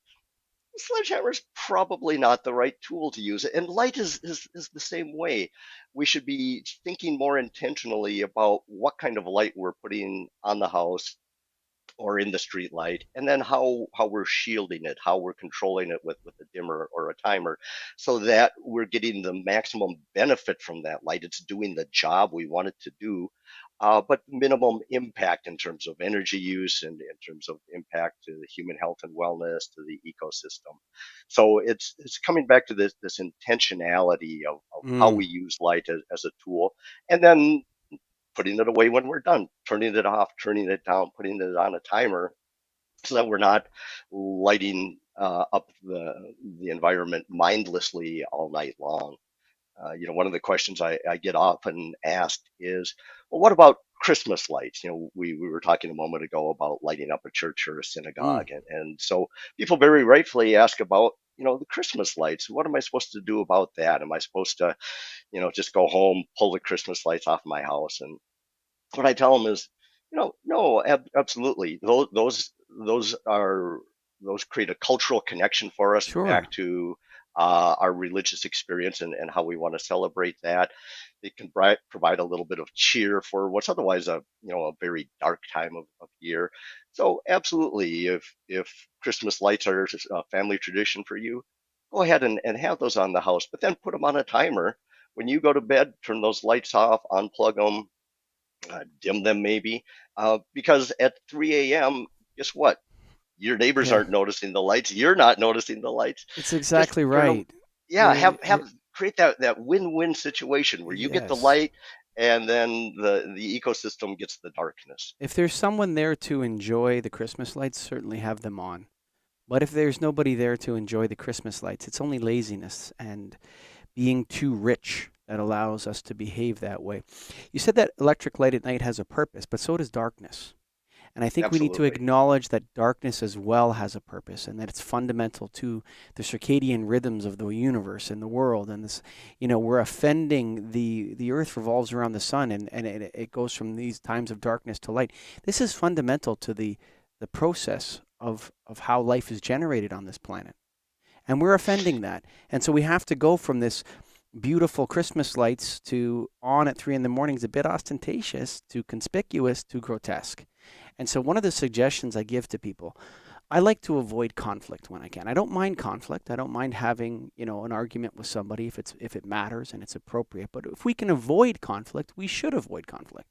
the sledgehammer is probably not the right tool to use. And light is the same way. We should be thinking more intentionally about what kind of light we're putting on the house or in the street light, and then how we're shielding it, how we're controlling it with a dimmer or a timer, so that we're getting the maximum benefit from that light. It's doing the job we want it to do, but minimum impact in terms of energy use, and in terms of impact to the human health and wellness, to the ecosystem. So it's coming back to this intentionality of how Mm. we use light as a tool, and then putting it away when we're done, turning it off, turning it down, putting it on a timer, so that we're not lighting up the environment mindlessly all night long. One of the questions I get often asked is, well, what about Christmas lights? We were talking a moment ago about lighting up a church or a Mm. synagogue. And so people very rightfully ask about, the Christmas lights. What am I supposed to do about that? Am I supposed to, just go home, pull the Christmas lights off my house? And what I tell them is, no, absolutely. Those create a cultural connection for us Sure. back to our religious experience and how we want to celebrate that. It can provide a little bit of cheer for what's otherwise a very dark time of year. So absolutely, if Christmas lights are a family tradition for you, go ahead and have those on the house, but then put them on a timer. When you go to bed, turn those lights off, unplug them, dim them maybe, because at 3 a.m., guess what? Your neighbors Yeah, aren't noticing the lights. You're not noticing the lights. it's Just exactly turn them. right. Yeah, You're, have create that win-win situation where you get the yes. light, and then the ecosystem gets the darkness. If there's someone there to enjoy the Christmas lights, certainly have them on. But if there's nobody there to enjoy the Christmas lights, it's only laziness and being too rich that allows us to behave that way. You said that electric light at night has a purpose, but so does darkness. And I think we need to Absolutely. acknowledge that darkness as well has a purpose and that it's fundamental to the circadian rhythms of the universe and the world. And this, we're offending the earth revolves around the sun and it goes from these times of darkness to light. This is fundamental to the process of how life is generated on this planet. And we're offending that. And so we have to go from this beautiful Christmas lights to on at 3 in the morning is a bit ostentatious to conspicuous to grotesque. And so one of the suggestions I give to people, I like to avoid conflict when I can. I don't mind conflict. I don't mind having, an argument with somebody if it matters and it's appropriate. But if we can avoid conflict, we should avoid conflict.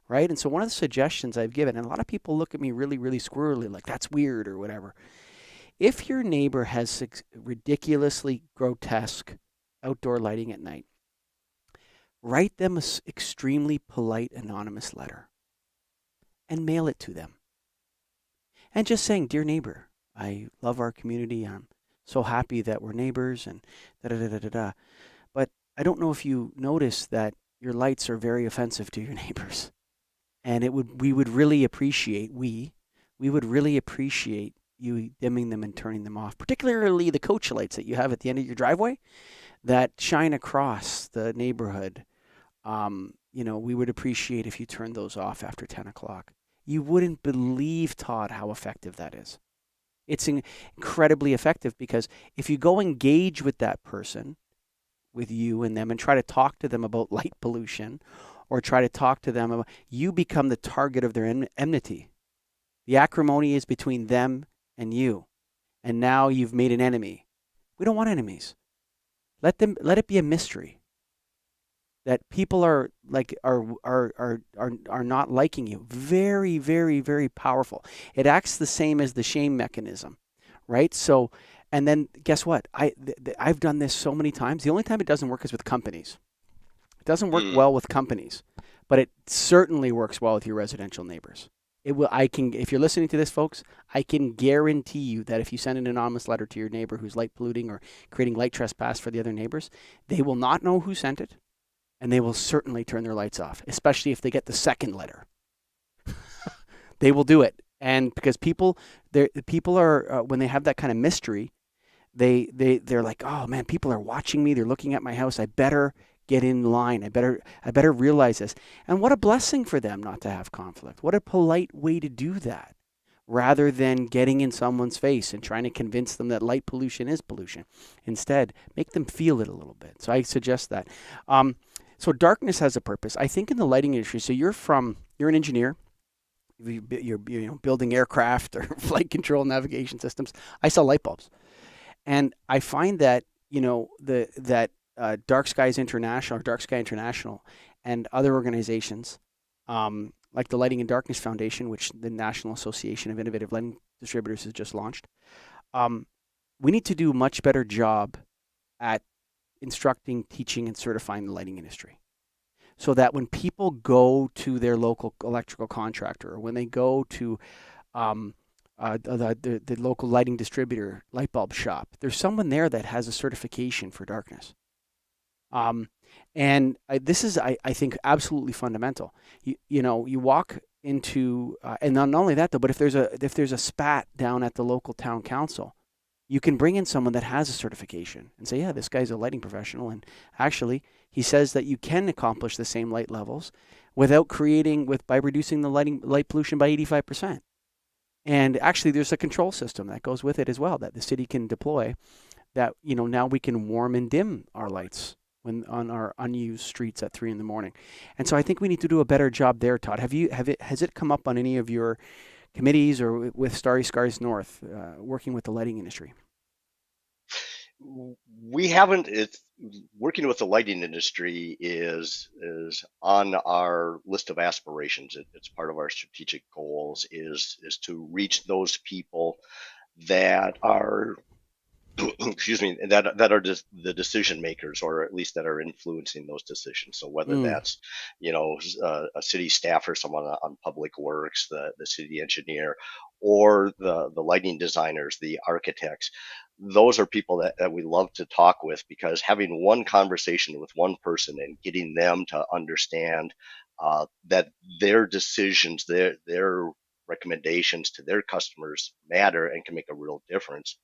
Right? And so one of the suggestions I've given, and a lot of people look at me really, really squirrely, like that's weird or whatever. If your neighbor has ridiculously grotesque outdoor lighting at night, write them an extremely polite anonymous letter and mail it to them. And just saying, dear neighbor, I love our community. I'm so happy that we're neighbors and da da da da da da. But I don't know if you notice that your lights are very offensive to your neighbors. And we would really appreciate you dimming them and turning them off, particularly the coach lights that you have at the end of your driveway that shine across the neighborhood. We would appreciate if you turned those off after 10 o'clock. You wouldn't believe, Todd, how effective that is. It's incredibly effective because if you go engage with that person, with you and them, and try to talk to them about light pollution or try to talk to them about, you become the target of their enmity. The acrimony is between them and you. And now you've made an enemy. We don't want enemies. Let it be a mystery that people are not liking you. Very, very, very powerful. It acts the same as the shame mechanism, right? So, and then guess what? I've done this so many times. The only time it doesn't work is with companies. It doesn't work well with companies, but it certainly works well with your residential neighbors. It will. If you're listening to this, folks, I can guarantee you that if you send an anonymous letter to your neighbor who's light polluting or creating light trespass for the other neighbors, they will not know who sent it, and they will certainly turn their lights off, especially if they get the second letter. They will do it, and because people are when they have that kind of mystery, they're like, oh man, people are watching me. They're looking at my house. I better get in line. I better realize this. And what a blessing for them not to have conflict. What a polite way to do that, rather than getting in someone's face and trying to convince them that light pollution is pollution. Instead, make them feel it a little bit. So I suggest that. So darkness has a purpose. I think in the lighting industry. So you're an engineer. You're building aircraft or flight control navigation systems. I sell light bulbs, and I find that Dark Skies International or Dark Sky International and other organizations like the Lighting and Darkness Foundation, which the National Association of Innovative Lighting Distributors has just launched. We need to do a much better job at instructing, teaching, and certifying the lighting industry, so that when people go to their local electrical contractor or when they go to the local lighting distributor, light bulb shop, there's someone there that has a certification for darkness. This is, I think, absolutely fundamental. You walk into, and not only that though, but if there's a spat down at the local town council, you can bring in someone that has a certification and say, yeah, this guy's a lighting professional. And actually, he says that you can accomplish the same light levels by reducing the light pollution by 85%. And actually, there's a control system that goes with it as well that the city can deploy that, now we can warm and dim our lights when on our unused streets at 3 a.m. And so I think we need to do a better job there, Todd. Has it come up on any of your committees or with Starry Skies North, working with the lighting industry? We haven't. It's working with the lighting industry is on our list of aspirations. It's part of our strategic goals is to reach those people that are excuse me, that are just the decision makers, or at least that are influencing those decisions. So whether that's, a city staff or someone on public works, the city engineer, or the lighting designers, the architects, those are people that we love to talk with, because having one conversation with one person and getting them to understand that their decisions, their recommendations to their customers matter and can make a real difference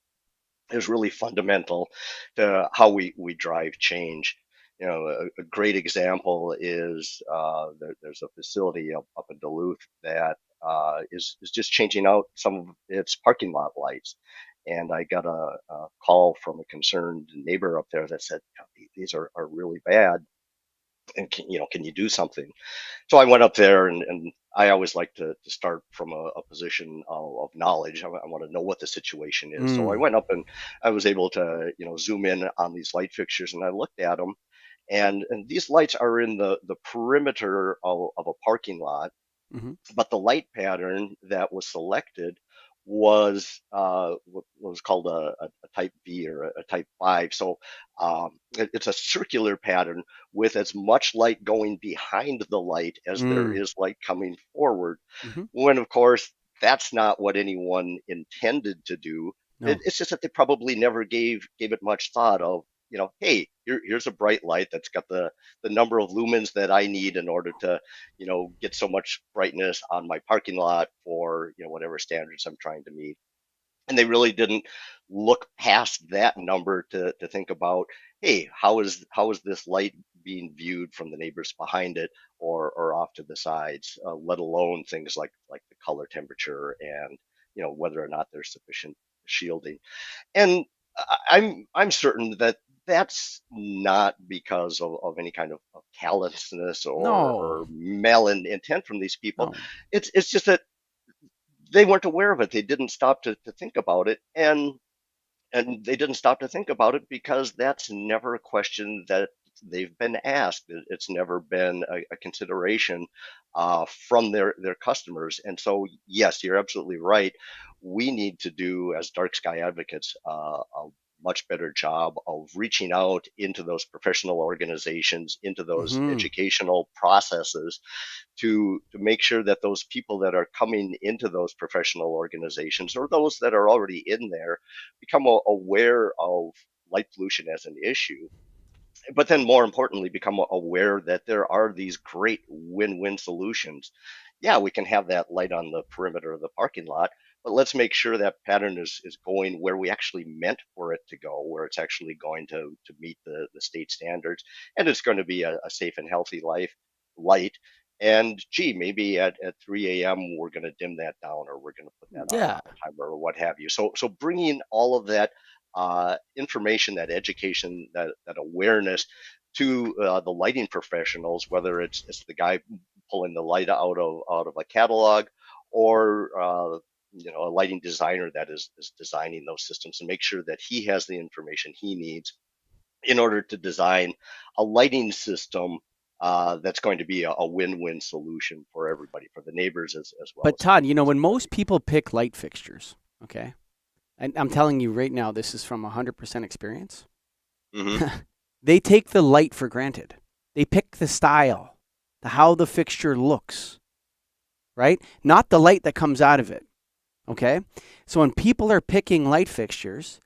is really fundamental to how we drive change. A great example is there's a facility up in Duluth that is just changing out some of its parking lot lights. And I got a call from a concerned neighbor up there that said, these are really bad. And can you do something? So I went up there, and I always like to start from a position of knowledge. I want to know what the situation is. So I went up and I was able to, zoom in on these light fixtures, and I looked at them, and these lights are in the perimeter of a parking lot, but the light pattern that was selected was what was called a type V or a type 5. So it's a circular pattern with as much light going behind the light as there is light coming forward. When, of course, that's not what anyone intended to do. No. It's just that they probably never gave it much thought of, hey, here's a bright light that's got the number of lumens that I need in order to, get so much brightness on my parking lot for, whatever standards I'm trying to meet. And they really didn't look past that number to think about, hey, how is this light being viewed from the neighbors behind it or off to the sides, let alone things like the color temperature and, whether or not there's sufficient shielding. And I'm certain that that's not because of any kind of callousness or malintent from these people. No. It's just that they weren't aware of it. They didn't stop to think about it, and they didn't stop to think about it because that's never a question that they've been asked. It's never been a consideration from their customers. And so, yes, you're absolutely right. We need to do, as dark sky advocates, a much better job of reaching out into those professional organizations, into those educational processes to make sure that those people that are coming into those professional organizations, or those that are already in there, become aware of light pollution as an issue. But then more importantly, become aware that there are these great win-win solutions. Yeah, we can have that light on the perimeter of the parking lot, but let's make sure that pattern is going where we actually meant for it to go, where it's actually going to meet the state standards, and it's going to be a safe and healthy light. And gee, maybe at 3 a.m. we're going to dim that down, or we're going to put that on a timer, or what have you. So bringing all of that information, that education, that awareness to the lighting professionals, whether it's the guy pulling the light out of a catalog, or a lighting designer that is designing those systems, and make sure that he has the information he needs in order to design a lighting system that's going to be a win-win solution for everybody, for the neighbors as well. But Todd, when most people pick light fixtures, okay, and I'm telling you right now, this is from 100% experience. They take the light for granted. They pick the style, how the fixture looks, right? Not the light that comes out of it. Okay, so when people are picking light fixtures,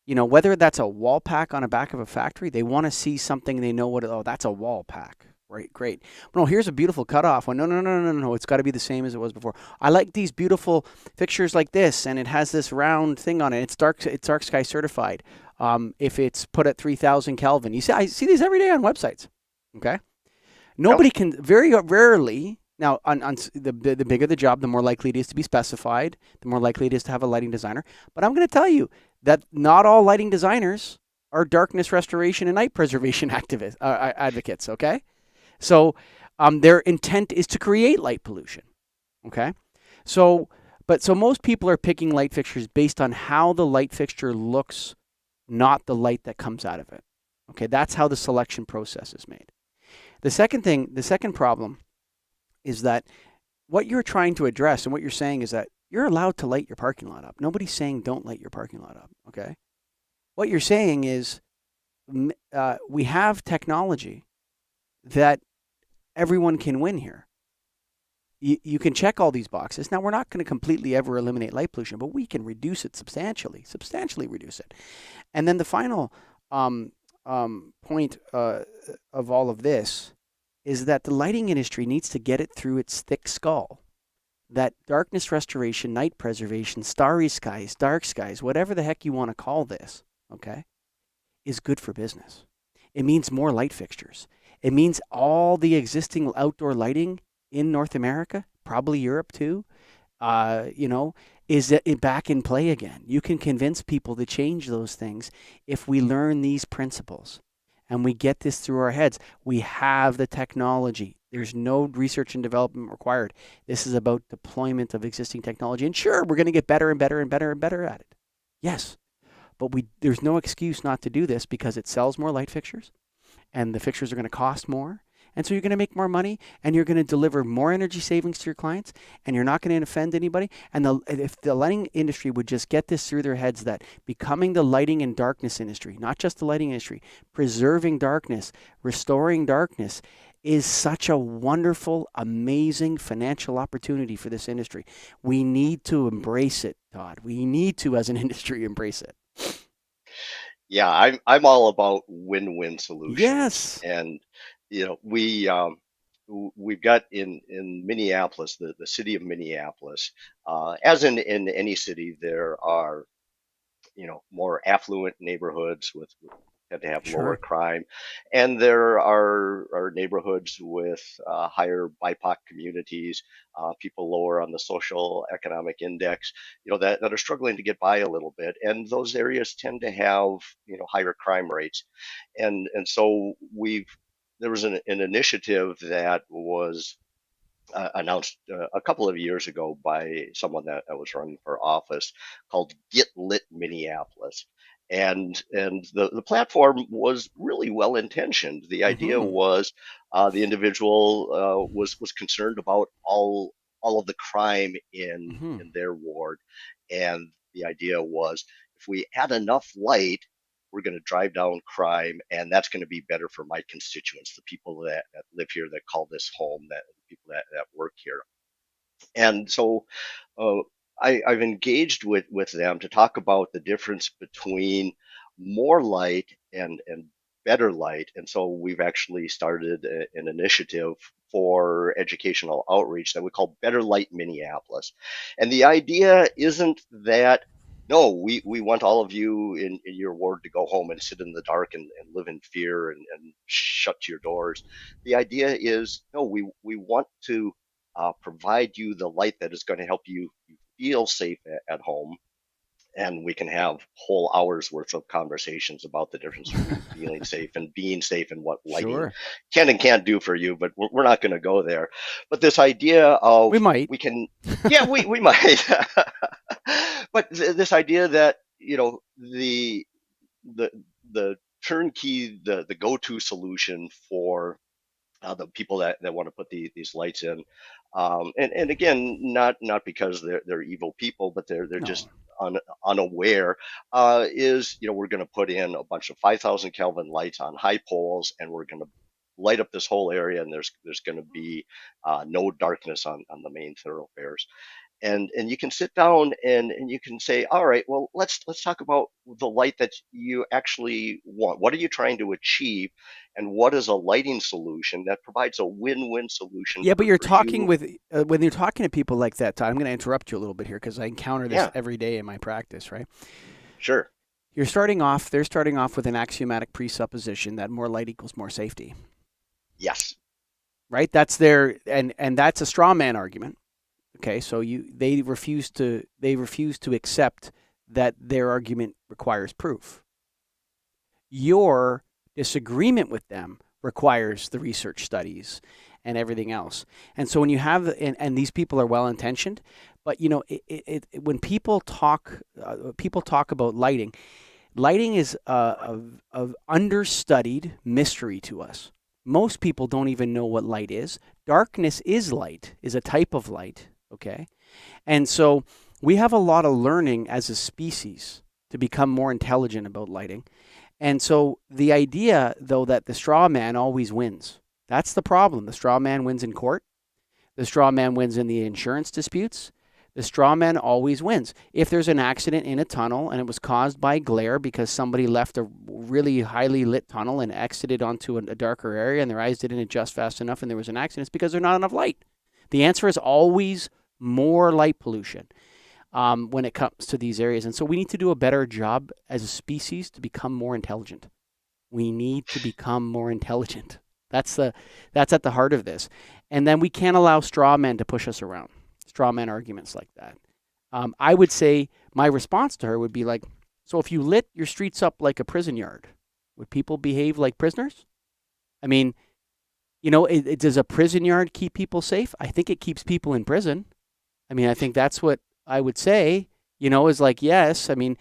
whether that's a wall pack on the back of a factory, they want to see something they know that's a wall pack. Right, great. No, here's a beautiful cutoff one. No, no, no, no, no, no. It's got to be the same as it was before. I like these beautiful fixtures like this, and it has this round thing on it. It's dark sky certified. If it's put at 3,000 Kelvin, you see, I see these every day on websites. Okay, Yep. nobody can very rarely. Now, the bigger the job, the more likely it is to be specified. The more likely it is to have a lighting designer. But I'm going to tell you that not all lighting designers are darkness restoration and night preservation activists advocates. Okay. So their intent is to create light pollution. Okay. So most people are picking light fixtures based on how the light fixture looks, not the light that comes out of it. Okay. That's how the selection process is made. The second problem is that what you're trying to address and what you're saying is that you're allowed to light your parking lot up. Nobody's saying don't light your parking lot up. Okay. What you're saying is we have technology that everyone can win here. You can check all these boxes. Now, we're not going to completely ever eliminate light pollution, but we can reduce it substantially reduce it. And then the final point of all of this is that the lighting industry needs to get it through its thick skull that darkness restoration, night preservation, starry skies, dark skies, whatever the heck you want to call this, okay, is good for business. It means more light fixtures. It means all the existing outdoor lighting in North America, probably Europe too, is back in play again. You can convince people to change those things if we learn these principles and we get this through our heads. We have the technology. There's no research and development required. This is about deployment of existing technology. And sure, we're going to get better and better and better and better at it. Yes, but there's no excuse not to do this because it sells more light fixtures and the fixtures are going to cost more. And so you're going to make more money and you're going to deliver more energy savings to your clients and you're not going to offend anybody. And if the lighting industry would just get this through their heads that becoming the lighting and darkness industry, not just the lighting industry, preserving darkness, restoring darkness is such a wonderful, amazing financial opportunity for this industry. We need to embrace it, Todd. We need to, as an industry, embrace it. Yeah, I'm all about win-win solutions. Yes. And we've got in Minneapolis, the city of Minneapolis, as in any city, there are more affluent neighborhoods with tend to have lower Sure. crime, and there are neighborhoods with higher BIPOC communities, people lower on the social economic index, that are struggling to get by a little bit, and those areas tend to have higher crime rates, and so there was an initiative that was announced a couple of years ago by someone that was running for office called Get Lit Minneapolis. And the platform was really well intentioned. The idea Mm-hmm. was the individual was concerned about all of the crime Mm-hmm. in their ward, and the idea was if we had enough light, we're going to drive down crime, and that's going to be better for my constituents, the people that live here, that call this home, that people that work here. And so uh, I've engaged with them to talk about the difference between more light and better light. And so we've actually started an initiative for educational outreach that we call Better Light Minneapolis. And the idea isn't that no, we want all of you in your ward to go home and sit in the dark and live in fear and shut your doors. The idea is no, we want to provide you the light that is going to help you feel safe at home. And we can have whole hours worth of conversations about the difference between feeling safe and being safe and what lighting Sure. can and can't do for you. But we're not going to go there. But this idea We of might. we can, yeah, we might. But this idea that the the turnkey, the go-to solution for the people that want to put these lights in. And again, not because they're evil people, but they're No. just unaware. Is we're going to put in a bunch of 5,000 Kelvin lights on high poles, and we're going to light up this whole area, and there's going to be no darkness on the main thoroughfares. and you can sit down and you can say, all right, well, let's talk about the light that you actually want. What are you trying to achieve, and what is a lighting solution that provides a win-win solution Yeah, but you're for talking you? with when you're talking to people like that, Todd. I'm going to interrupt you a little bit here because I encounter this Yeah, every day in my practice. Right? sure. You're starting off. They're starting off with an axiomatic presupposition that more light equals more safety. Yes. Right? That's their and that's a straw man argument. Okay, so they refuse to accept that their argument requires proof. Your disagreement with them requires the research studies and everything else. And so when you have and these people are well intentioned, but when people talk about lighting, lighting is a understudied mystery to us. Most people don't even know what light is. Darkness is light, is a type of light, okay? And so we have a lot of learning as a species to become more intelligent about lighting. And so the idea, though, that the straw man always wins, that's the problem. The straw man wins in court. The straw man wins in the insurance disputes. The straw man always wins. If there's an accident in a tunnel and it was caused by glare because somebody left a really highly lit tunnel and exited onto a darker area and their eyes didn't adjust fast enough and there was an accident, it's because there's not enough light. The answer is always more light pollution when it comes to these areas. And so we need to do a better job as a species to become more intelligent. We need to become more intelligent. That's at the heart of this. And then we can't allow straw men to push us around. Straw man arguments like that. I would say my response to her would be like, so if you lit your streets up like a prison yard, would people behave like prisoners? I mean, does a prison yard keep people safe? I think it keeps people in prison. I mean, I think that's what I would say, is like, yes, I mean,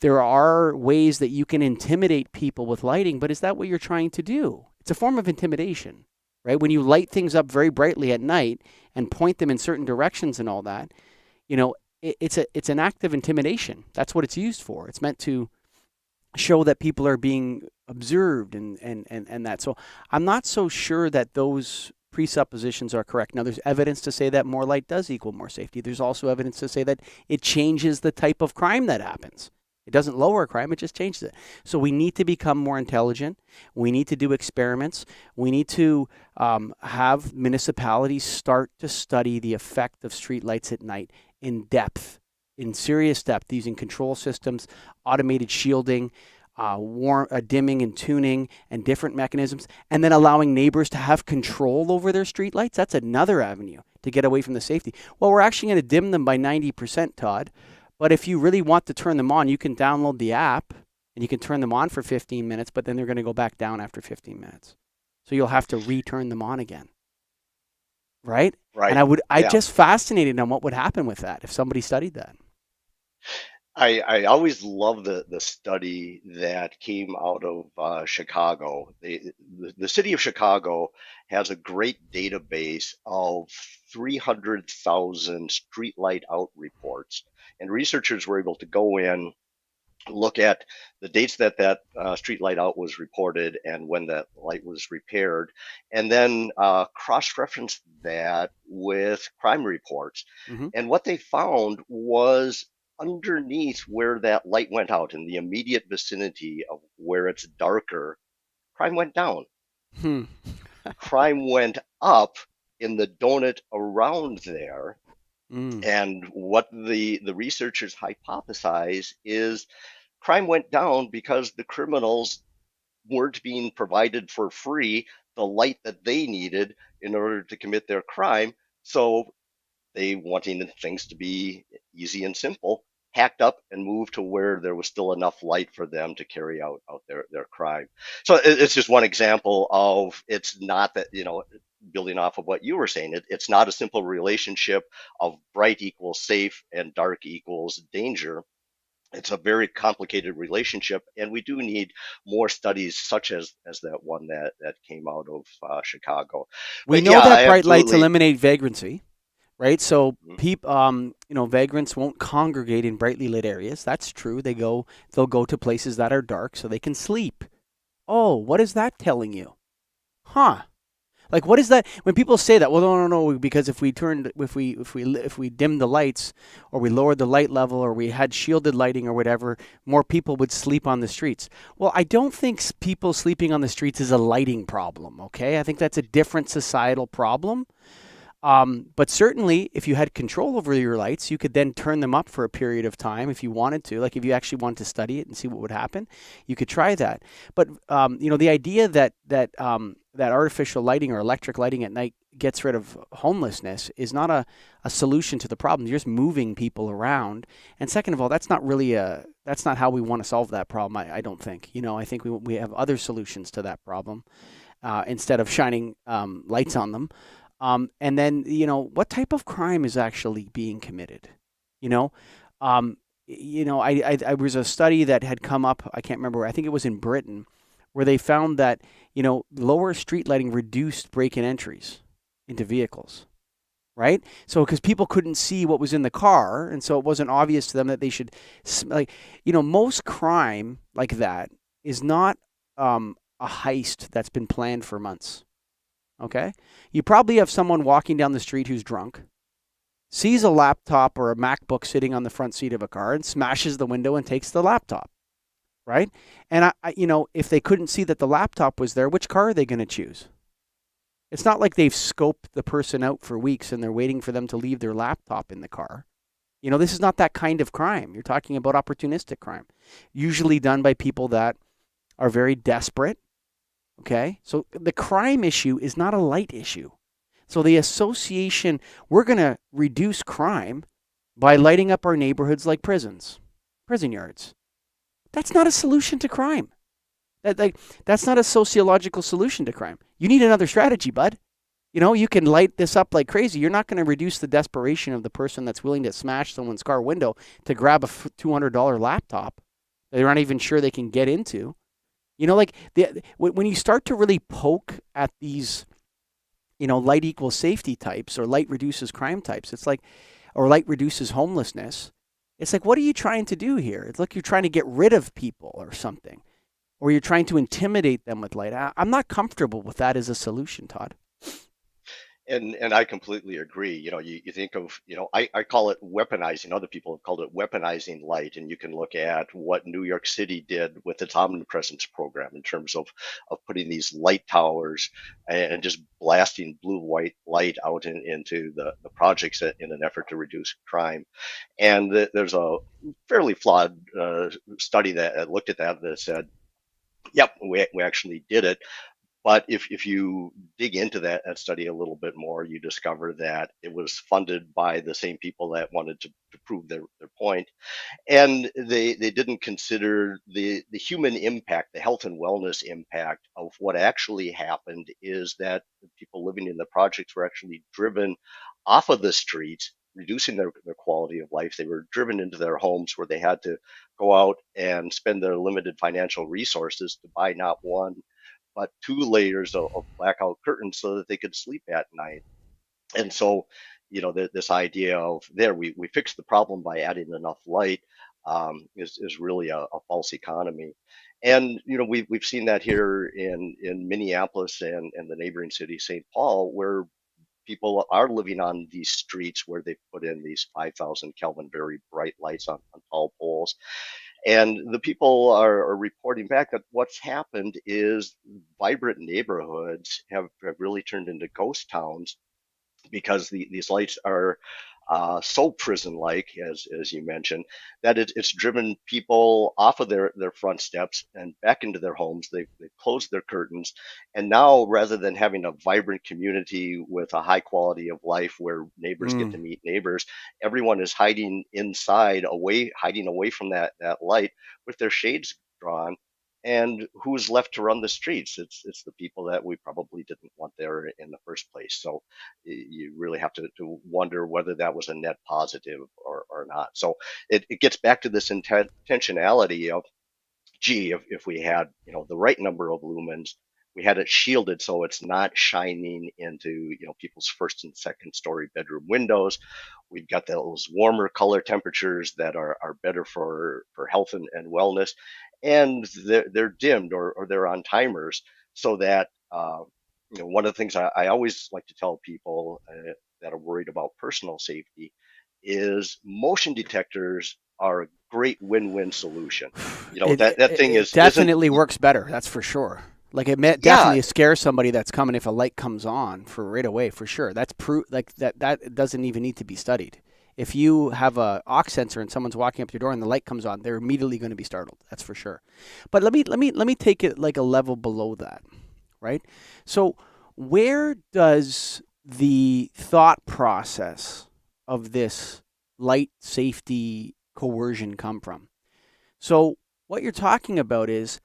there are ways that you can intimidate people with lighting, but is that what you're trying to do? It's a form of intimidation, right? When you light things up very brightly at night and point them in certain directions and all that, it's an act of intimidation. That's what it's used for. It's meant to show that people are being observed and that. So I'm not so sure that those presuppositions are correct. Now, there's evidence to say that more light does equal more safety. There's also evidence to say that it changes the type of crime that happens. It doesn't lower crime, it just changes it. So we need to become more intelligent. We need to do experiments. We need to have municipalities start to study the effect of streetlights at night in depth, in serious depth, using control systems, automated shielding, dimming and tuning, and different mechanisms, and then allowing neighbors to have control over their streetlights. That's another avenue to get away from the safety. Well, we're actually going to dim them by 90%, Todd. But if you really want to turn them on, you can download the app and you can turn them on for 15 minutes, but then they're going to go back down after 15 minutes. So you'll have to return them on again. Right? Right. And I Yeah. just fascinated on what would happen with that if somebody studied that. I always love the study that came out of Chicago. The city of Chicago has a great database of 300,000 streetlight out reports, and researchers were able to go in, look at the dates that street light out was reported and when that light was repaired, and then cross-reference that with crime reports. Mm-hmm. And what they found was underneath where that light went out, in the immediate vicinity of where it's darker, crime went down. Crime went up in the donut around there. And what the researchers hypothesize is crime went down because the criminals weren't being provided for free the light that they needed in order to commit their crime. So they, wanting things to be easy and simple, hacked up and moved to where there was still enough light for them to carry out their crime. So it's just one example of, it's not that, building off of what you were saying, it's not a simple relationship of bright equals safe and dark equals danger. It's a very complicated relationship, and we do need more studies such as that one that came out of Chicago. We But know yeah, that bright lights absolutely. eliminate vagrancy, right? So Mhm. vagrants won't congregate in brightly lit areas. That's true. They'll go to places that are dark so they can sleep. Oh, what is that telling you? Huh. Like, what is that? When people say that, well, no, no, no, because if we dimmed the lights, or we lowered the light level, or we had shielded lighting or whatever, more people would sleep on the streets. Well, I don't think people sleeping on the streets is a lighting problem. Okay, I think that's a different societal problem. But certainly, if you had control over your lights, you could then turn them up for a period of time if you wanted to. Like if you actually wanted to study it and see what would happen, you could try that. But the idea that artificial lighting or electric lighting at night gets rid of homelessness is not a solution to the problem. You're just moving people around. And second of all, that's not how we want to solve that problem. I don't think. I think we have other solutions to that problem instead of shining lights on them. And then, what type of crime is actually being committed? You know, I was a study that had come up. I can't remember. I think it was in Britain, where they found that lower street lighting reduced break-in entries into vehicles. Right? So, because people couldn't see what was in the car, and so it wasn't obvious to them that they should, most crime like that is not a heist that's been planned for months. Okay? You probably have someone walking down the street who's drunk, sees a laptop or a MacBook sitting on the front seat of a car, and smashes the window and takes the laptop. Right? And if they couldn't see that the laptop was there, which car are they going to choose? It's not like they've scoped the person out for weeks and they're waiting for them to leave their laptop in the car. This is not that kind of crime. You're talking about opportunistic crime, usually done by people that are very desperate. Okay? So the crime issue is not a light issue. So the association, we're going to reduce crime by lighting up our neighborhoods like prisons, prison yards. That's not a solution to crime. That's not a sociological solution to crime. You need another strategy, bud. You can light this up like crazy. You're not going to reduce the desperation of the person that's willing to smash someone's car window to grab a $200 laptop that they're not even sure they can get into. When you start to really poke at these, light equals safety types, or light reduces crime types, it's like, or light reduces homelessness. It's like, what are you trying to do here? It's like you're trying to get rid of people or something, or you're trying to intimidate them with light. I'm not comfortable with that as a solution, Todd. And I completely agree. You think of, I call it weaponizing. Other people have called it weaponizing light. And you can look at what New York City did with its omnipresence program in terms of putting these light towers and just blasting blue-white light out into the projects in an effort to reduce crime. And there's a fairly flawed study that looked at that said, yep, we actually did it. But if you dig into that study a little bit more, you discover that it was funded by the same people that wanted to prove their point. And they didn't consider the human impact, the health and wellness impact of what actually happened is that the people living in the projects were actually driven off of the streets, reducing their quality of life. They were driven into their homes where they had to go out and spend their limited financial resources to buy not one, but 2 layers of blackout curtains so that they could sleep at night. And so, this idea of we fixed the problem by adding enough light is really a false economy. And we've seen that here in Minneapolis and the neighboring city, St. Paul, where people are living on these streets where they put in these 5,000 Kelvin very bright lights on tall poles. And the people are reporting back that what's happened is vibrant neighborhoods have really turned into ghost towns because these lights are so prison-like, as you mentioned, that it's driven people off of their front steps and back into their homes. They've closed their curtains. And now, rather than having a vibrant community with a high quality of life where neighbors get to meet neighbors, everyone is hiding inside, hiding away from that light with their shades drawn. And who's left to run the streets? It's the people that we probably didn't want there in the first place. So you really have to wonder whether that was a net positive or not. So it gets back to this intentionality of, gee, if we had the right number of lumens, we had it shielded so it's not shining into people's first and second story bedroom windows. We've got those warmer color temperatures that are better for health and wellness, and they're dimmed or they're on timers so that one of the things I always like to tell people that are worried about personal safety is motion detectors are a great win-win solution. That thing It isn't. definitely works better. That's for sure. Like Yeah, definitely scares somebody that's coming if a light comes on for right away for sure. That's proof. Like that doesn't even need to be studied. If you have a aux sensor and someone's walking up to your door and the light comes on, they're immediately going to be startled. That's for sure. But let me take it like a level below that, right? So where does the thought process of this light safety coercion come from? So what you're talking about is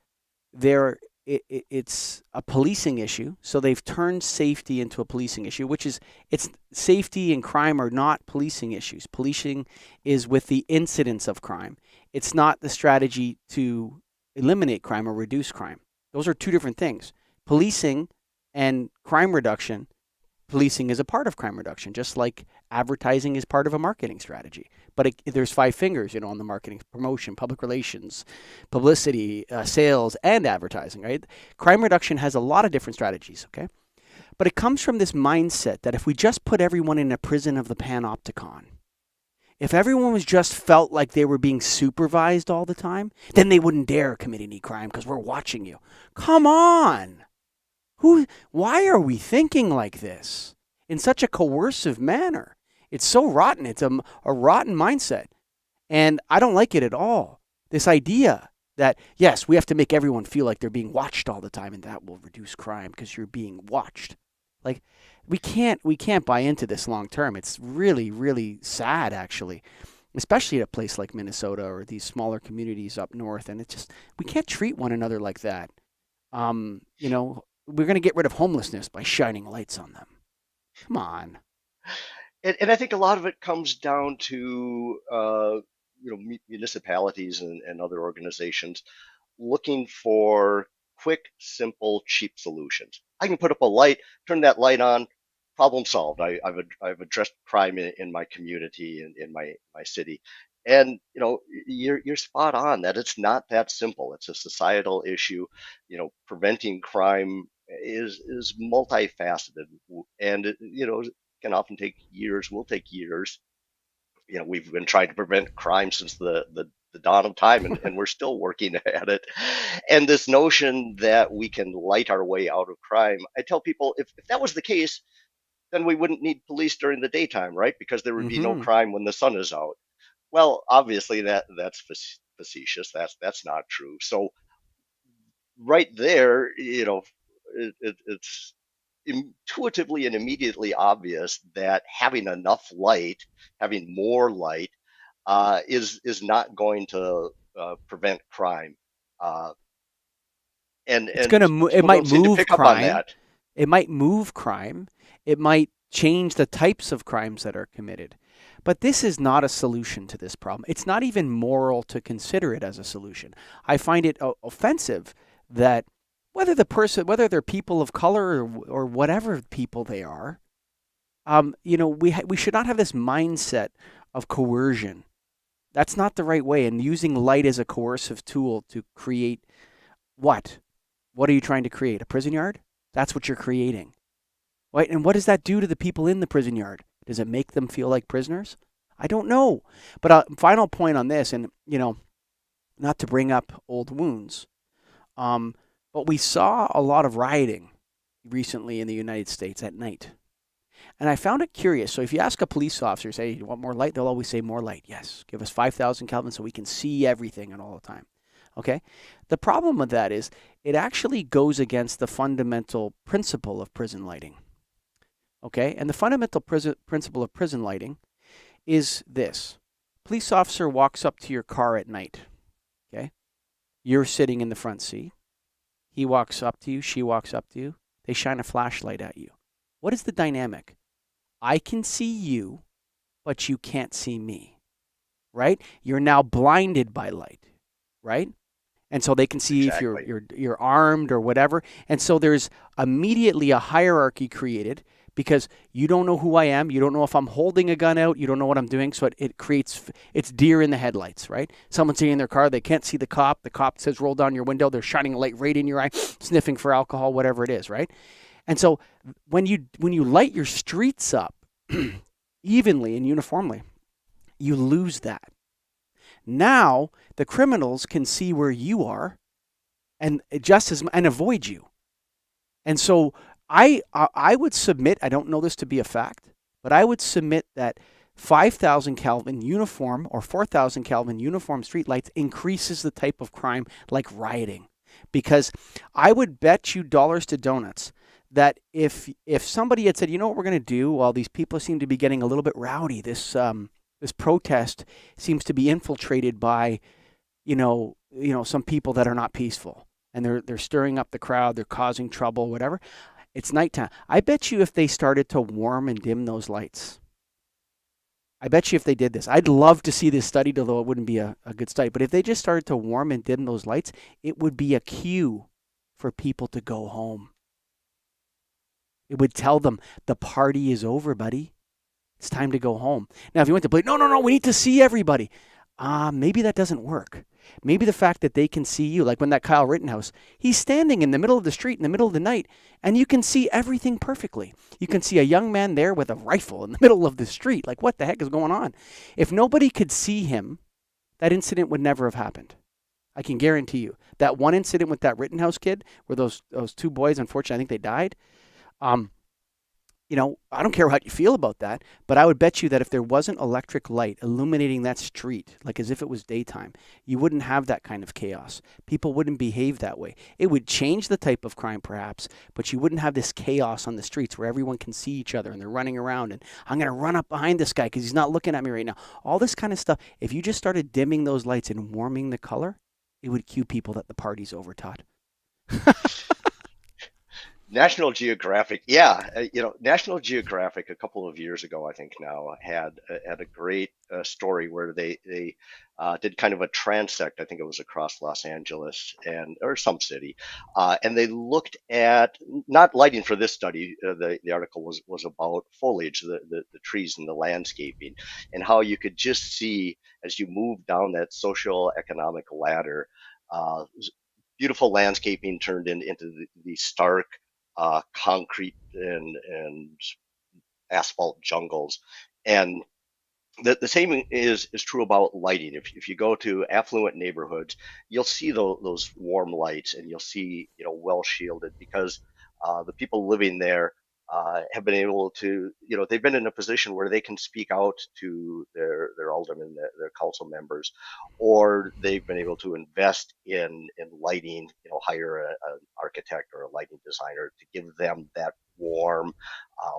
it's a policing issue. So they've turned safety into a policing issue, which is it's safety and crime are not policing issues. Policing is with the incidence of crime. It's not the strategy to eliminate crime or reduce crime. Those are two different things. Policing and crime reduction. Policing is a part of crime reduction, just like advertising is part of a marketing strategy. But there's five fingers, on the marketing: promotion, public relations, publicity, sales, and advertising, right? Crime reduction has a lot of different strategies, okay? But it comes from this mindset that if we just put everyone in a prison of the panopticon, if everyone was just felt like they were being supervised all the time, then they wouldn't dare commit any crime because we're watching you. Come on! Why are we thinking like this in such a coercive manner? It's so rotten. It's a rotten mindset. And I don't like it at all. This idea that, yes, we have to make everyone feel like they're being watched all the time and that will reduce crime because you're being watched. Like, we can't buy into this long term. It's really, really sad, actually, especially at a place like Minnesota or these smaller communities up north. And it's just, we can't treat one another like that. We're going to get rid of homelessness by shining lights on them. Come on. and I think a lot of it comes down to municipalities and other organizations looking for quick, simple, cheap solutions. I can put up a light, turn that light on, problem solved. I've addressed crime in my community and in my city. And you're spot on that it's not that simple. It's a societal issue. Preventing crime is multifaceted, and it can often take years. Will take years. We've been trying to prevent crime since the dawn of time, and we're still working at it. And this notion that we can light our way out of crime, I tell people, if that was the case, then we wouldn't need police during the daytime, right? Because there would be no Mm-hmm. crime when the sun is out. Well, obviously that's facetious. That's not true. So right there, it's intuitively and immediately obvious that having enough light, having more light, is not going to prevent crime. Uh, and It people might don't seem to move pick up on crime. that. It might move crime. It might change the types of crimes that are committed. But this is not a solution to this problem. It's not even moral to consider it as a solution. I find it offensive that whether they're people of color or whatever people they are, we should not have this mindset of coercion. That's not the right way. And using light as a coercive tool to create what? What are you trying to create? A prison yard? That's what you're creating. Right? And what does that do to the people in the prison yard? Does it make them feel like prisoners? I don't know. But final point on this, and not to bring up old wounds, but we saw a lot of rioting recently in the United States at night. And I found it curious. So if you ask a police officer, say, you want more light? They'll always say more light. Yes. Give us 5,000 Kelvin so we can see everything and all the time. Okay? The problem with that is it actually goes against the fundamental principle of prison lighting. Okay? And the fundamental principle of prison lighting is this. Police officer walks up to your car at night. Okay? You're sitting in the front seat. He walks up to you. She walks up to you. They shine a flashlight at you. What is the dynamic? I can see you, but you can't see me. Right? You're now blinded by light. Right? And so they can see Exactly. if you're armed or whatever. And so there's immediately a hierarchy created because you don't know who I am. You don't know if I'm holding a gun out. You don't know what I'm doing. So it creates, it's deer in the headlights, right? Someone's sitting in their car. They can't see the cop. The cop says, roll down your window. They're shining a light right in your eye, sniffing for alcohol, whatever it is, right? And so when you light your streets up evenly and uniformly, you lose that. Now the criminals can see where you are and and avoid you. And so I would submit, I don't know this to be a fact, but I would submit that 5,000 Kelvin uniform or 4,000 Kelvin uniform streetlights increases the type of crime like rioting. Because I would bet you dollars to donuts that if somebody had said, you know what we're going to do while these people seem to be getting a little bit rowdy, this protest seems to be infiltrated by, some people that are not peaceful, and they're stirring up the crowd, they're causing trouble, whatever. It's nighttime. I bet you if they started to warm and dim those lights, I bet you if they did this, I'd love to see this studied, although it wouldn't be a good study, but if they just started to warm and dim those lights, it would be a cue for people to go home. It would tell them the party is over, buddy. It's time to go home. Now, if you went to play, no, we need to see everybody. Maybe that doesn't work. Maybe the fact that they can see you, like when that Kyle Rittenhouse, he's standing in the middle of the street in the middle of the night, and you can see everything perfectly. You can see a young man there with a rifle in the middle of the street. Like, what the heck is going on? If nobody could see him, that incident would never have happened. I can guarantee you. That one incident with that Rittenhouse kid, where those two boys, unfortunately, I think they died. I don't care how you feel about that, but I would bet you that if there wasn't electric light illuminating that street, like as if it was daytime, you wouldn't have that kind of chaos. People wouldn't behave that way. It would change the type of crime perhaps, but you wouldn't have this chaos on the streets where everyone can see each other and they're running around and I'm going to run up behind this guy because he's not looking at me right now. All this kind of stuff. If you just started dimming those lights and warming the color, it would cue people that the party's over, Todd. National Geographic, National Geographic a couple of years ago, I think now, had a great story where they did kind of a transect. I think it was across Los Angeles or some city, and they looked at not lighting for this study. The article was about foliage, the trees and the landscaping, and how you could just see as you move down that social economic ladder, beautiful landscaping turned into the stark concrete and asphalt jungles. And the same is true about lighting. If you go to affluent neighborhoods, you'll see those warm lights, and you'll see well shielded, because the people living there have been able to, they've been in a position where they can speak out to their aldermen, their council members, or they've been able to invest in lighting, hire an architect or a lighting designer to give them that warm,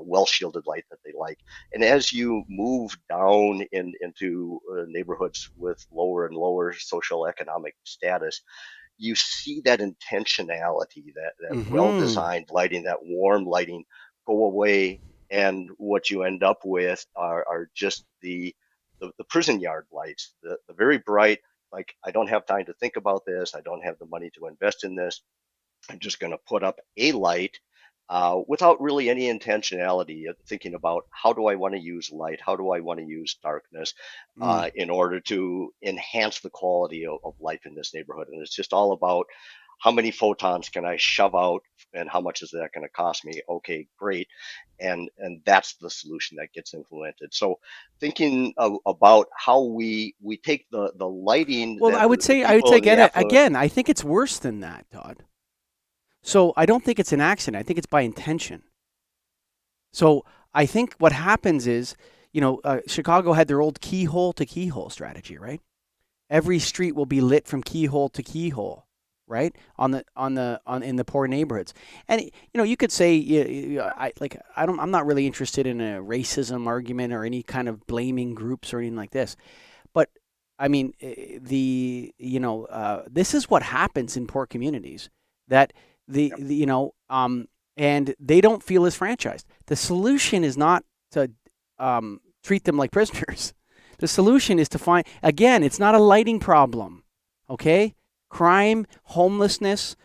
well shielded light that they like. And as you move down into neighborhoods with lower and lower social economic status, you see that intentionality, that well-designed lighting, that warm lighting go away, and what you end up with are just the prison yard lights, the very bright, like, I don't have time to think about this, I don't have the money to invest in this, I'm just going to put up a light without really any intentionality of thinking about how do I want to use light, how do I want to use darkness in order to enhance the quality of life in this neighborhood. And it's just all about how many photons can I shove out and how much is that going to cost me? Okay, great. And that's the solution that gets implemented. So thinking about how we take the lighting. Well, I would say again, I think it's worse than that, Todd. So I don't think it's an accident. I think it's by intention. So I think what happens is, Chicago had their old keyhole to keyhole strategy, right? Every street will be lit from keyhole to keyhole, right? In the poor neighborhoods. And you could say, I'm not really interested in a racism argument or any kind of blaming groups or anything like this. But I mean, this is what happens in poor communities, that and they don't feel as franchised. The solution is not to treat them like prisoners. The solution is to find, again, it's not a lighting problem, okay? Crime, homelessness,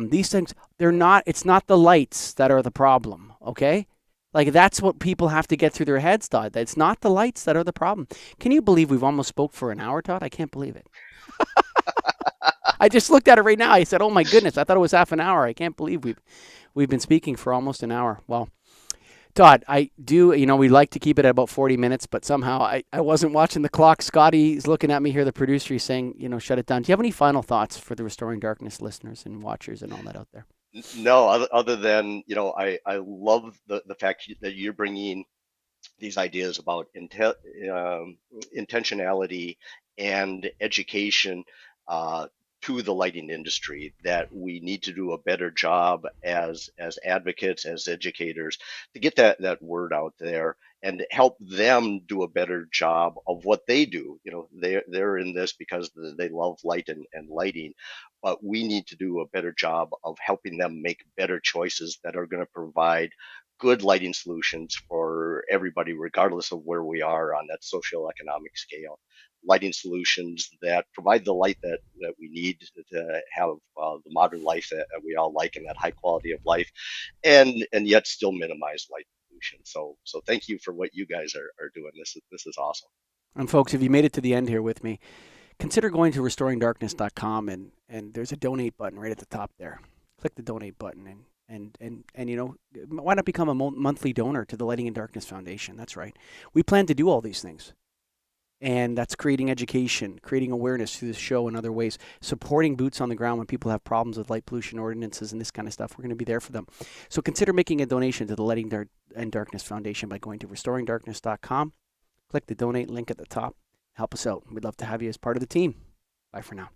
these things, it's not the lights that are the problem, okay? Like, that's what people have to get through their heads, Todd. It's not the lights that are the problem. Can you believe we've almost spoke for an hour, Todd? I can't believe it. I just looked at it right now. I said, "Oh my goodness! I thought it was half an hour. I can't believe we've been speaking for almost an hour." Well, Todd, I do. We like to keep it at about 40 minutes, but somehow I wasn't watching the clock. Scotty's looking at me here. The producer is saying, shut it down. Do you have any final thoughts for the Restoring Darkness listeners and watchers and all that out there? No, other than, I love the fact that you're bringing these ideas about intentionality and education to the lighting industry, that we need to do a better job as advocates, as educators, to get that word out there and help them do a better job of what they do. They're in this because they love light and lighting, but we need to do a better job of helping them make better choices that are going to provide good lighting solutions for everybody, regardless of where we are on that socioeconomic scale. Lighting solutions that provide the light that we need to have the modern life that we all like, and that high quality of life, and yet still minimize light pollution. So thank you for what you guys are doing. This is awesome. And folks, if you made it to the end here with me, consider going to restoringdarkness.com and there's a donate button right at the top there. Click the donate button and why not become a monthly donor to the Lighting and Darkness Foundation? That's right. We plan to do all these things. And that's creating education, creating awareness through the show and other ways, supporting boots on the ground when people have problems with light pollution ordinances and this kind of stuff. We're going to be there for them. So consider making a donation to the Lighting and Darkness Foundation by going to restoringdarkness.com. Click the donate link at the top. Help us out. We'd love to have you as part of the team. Bye for now.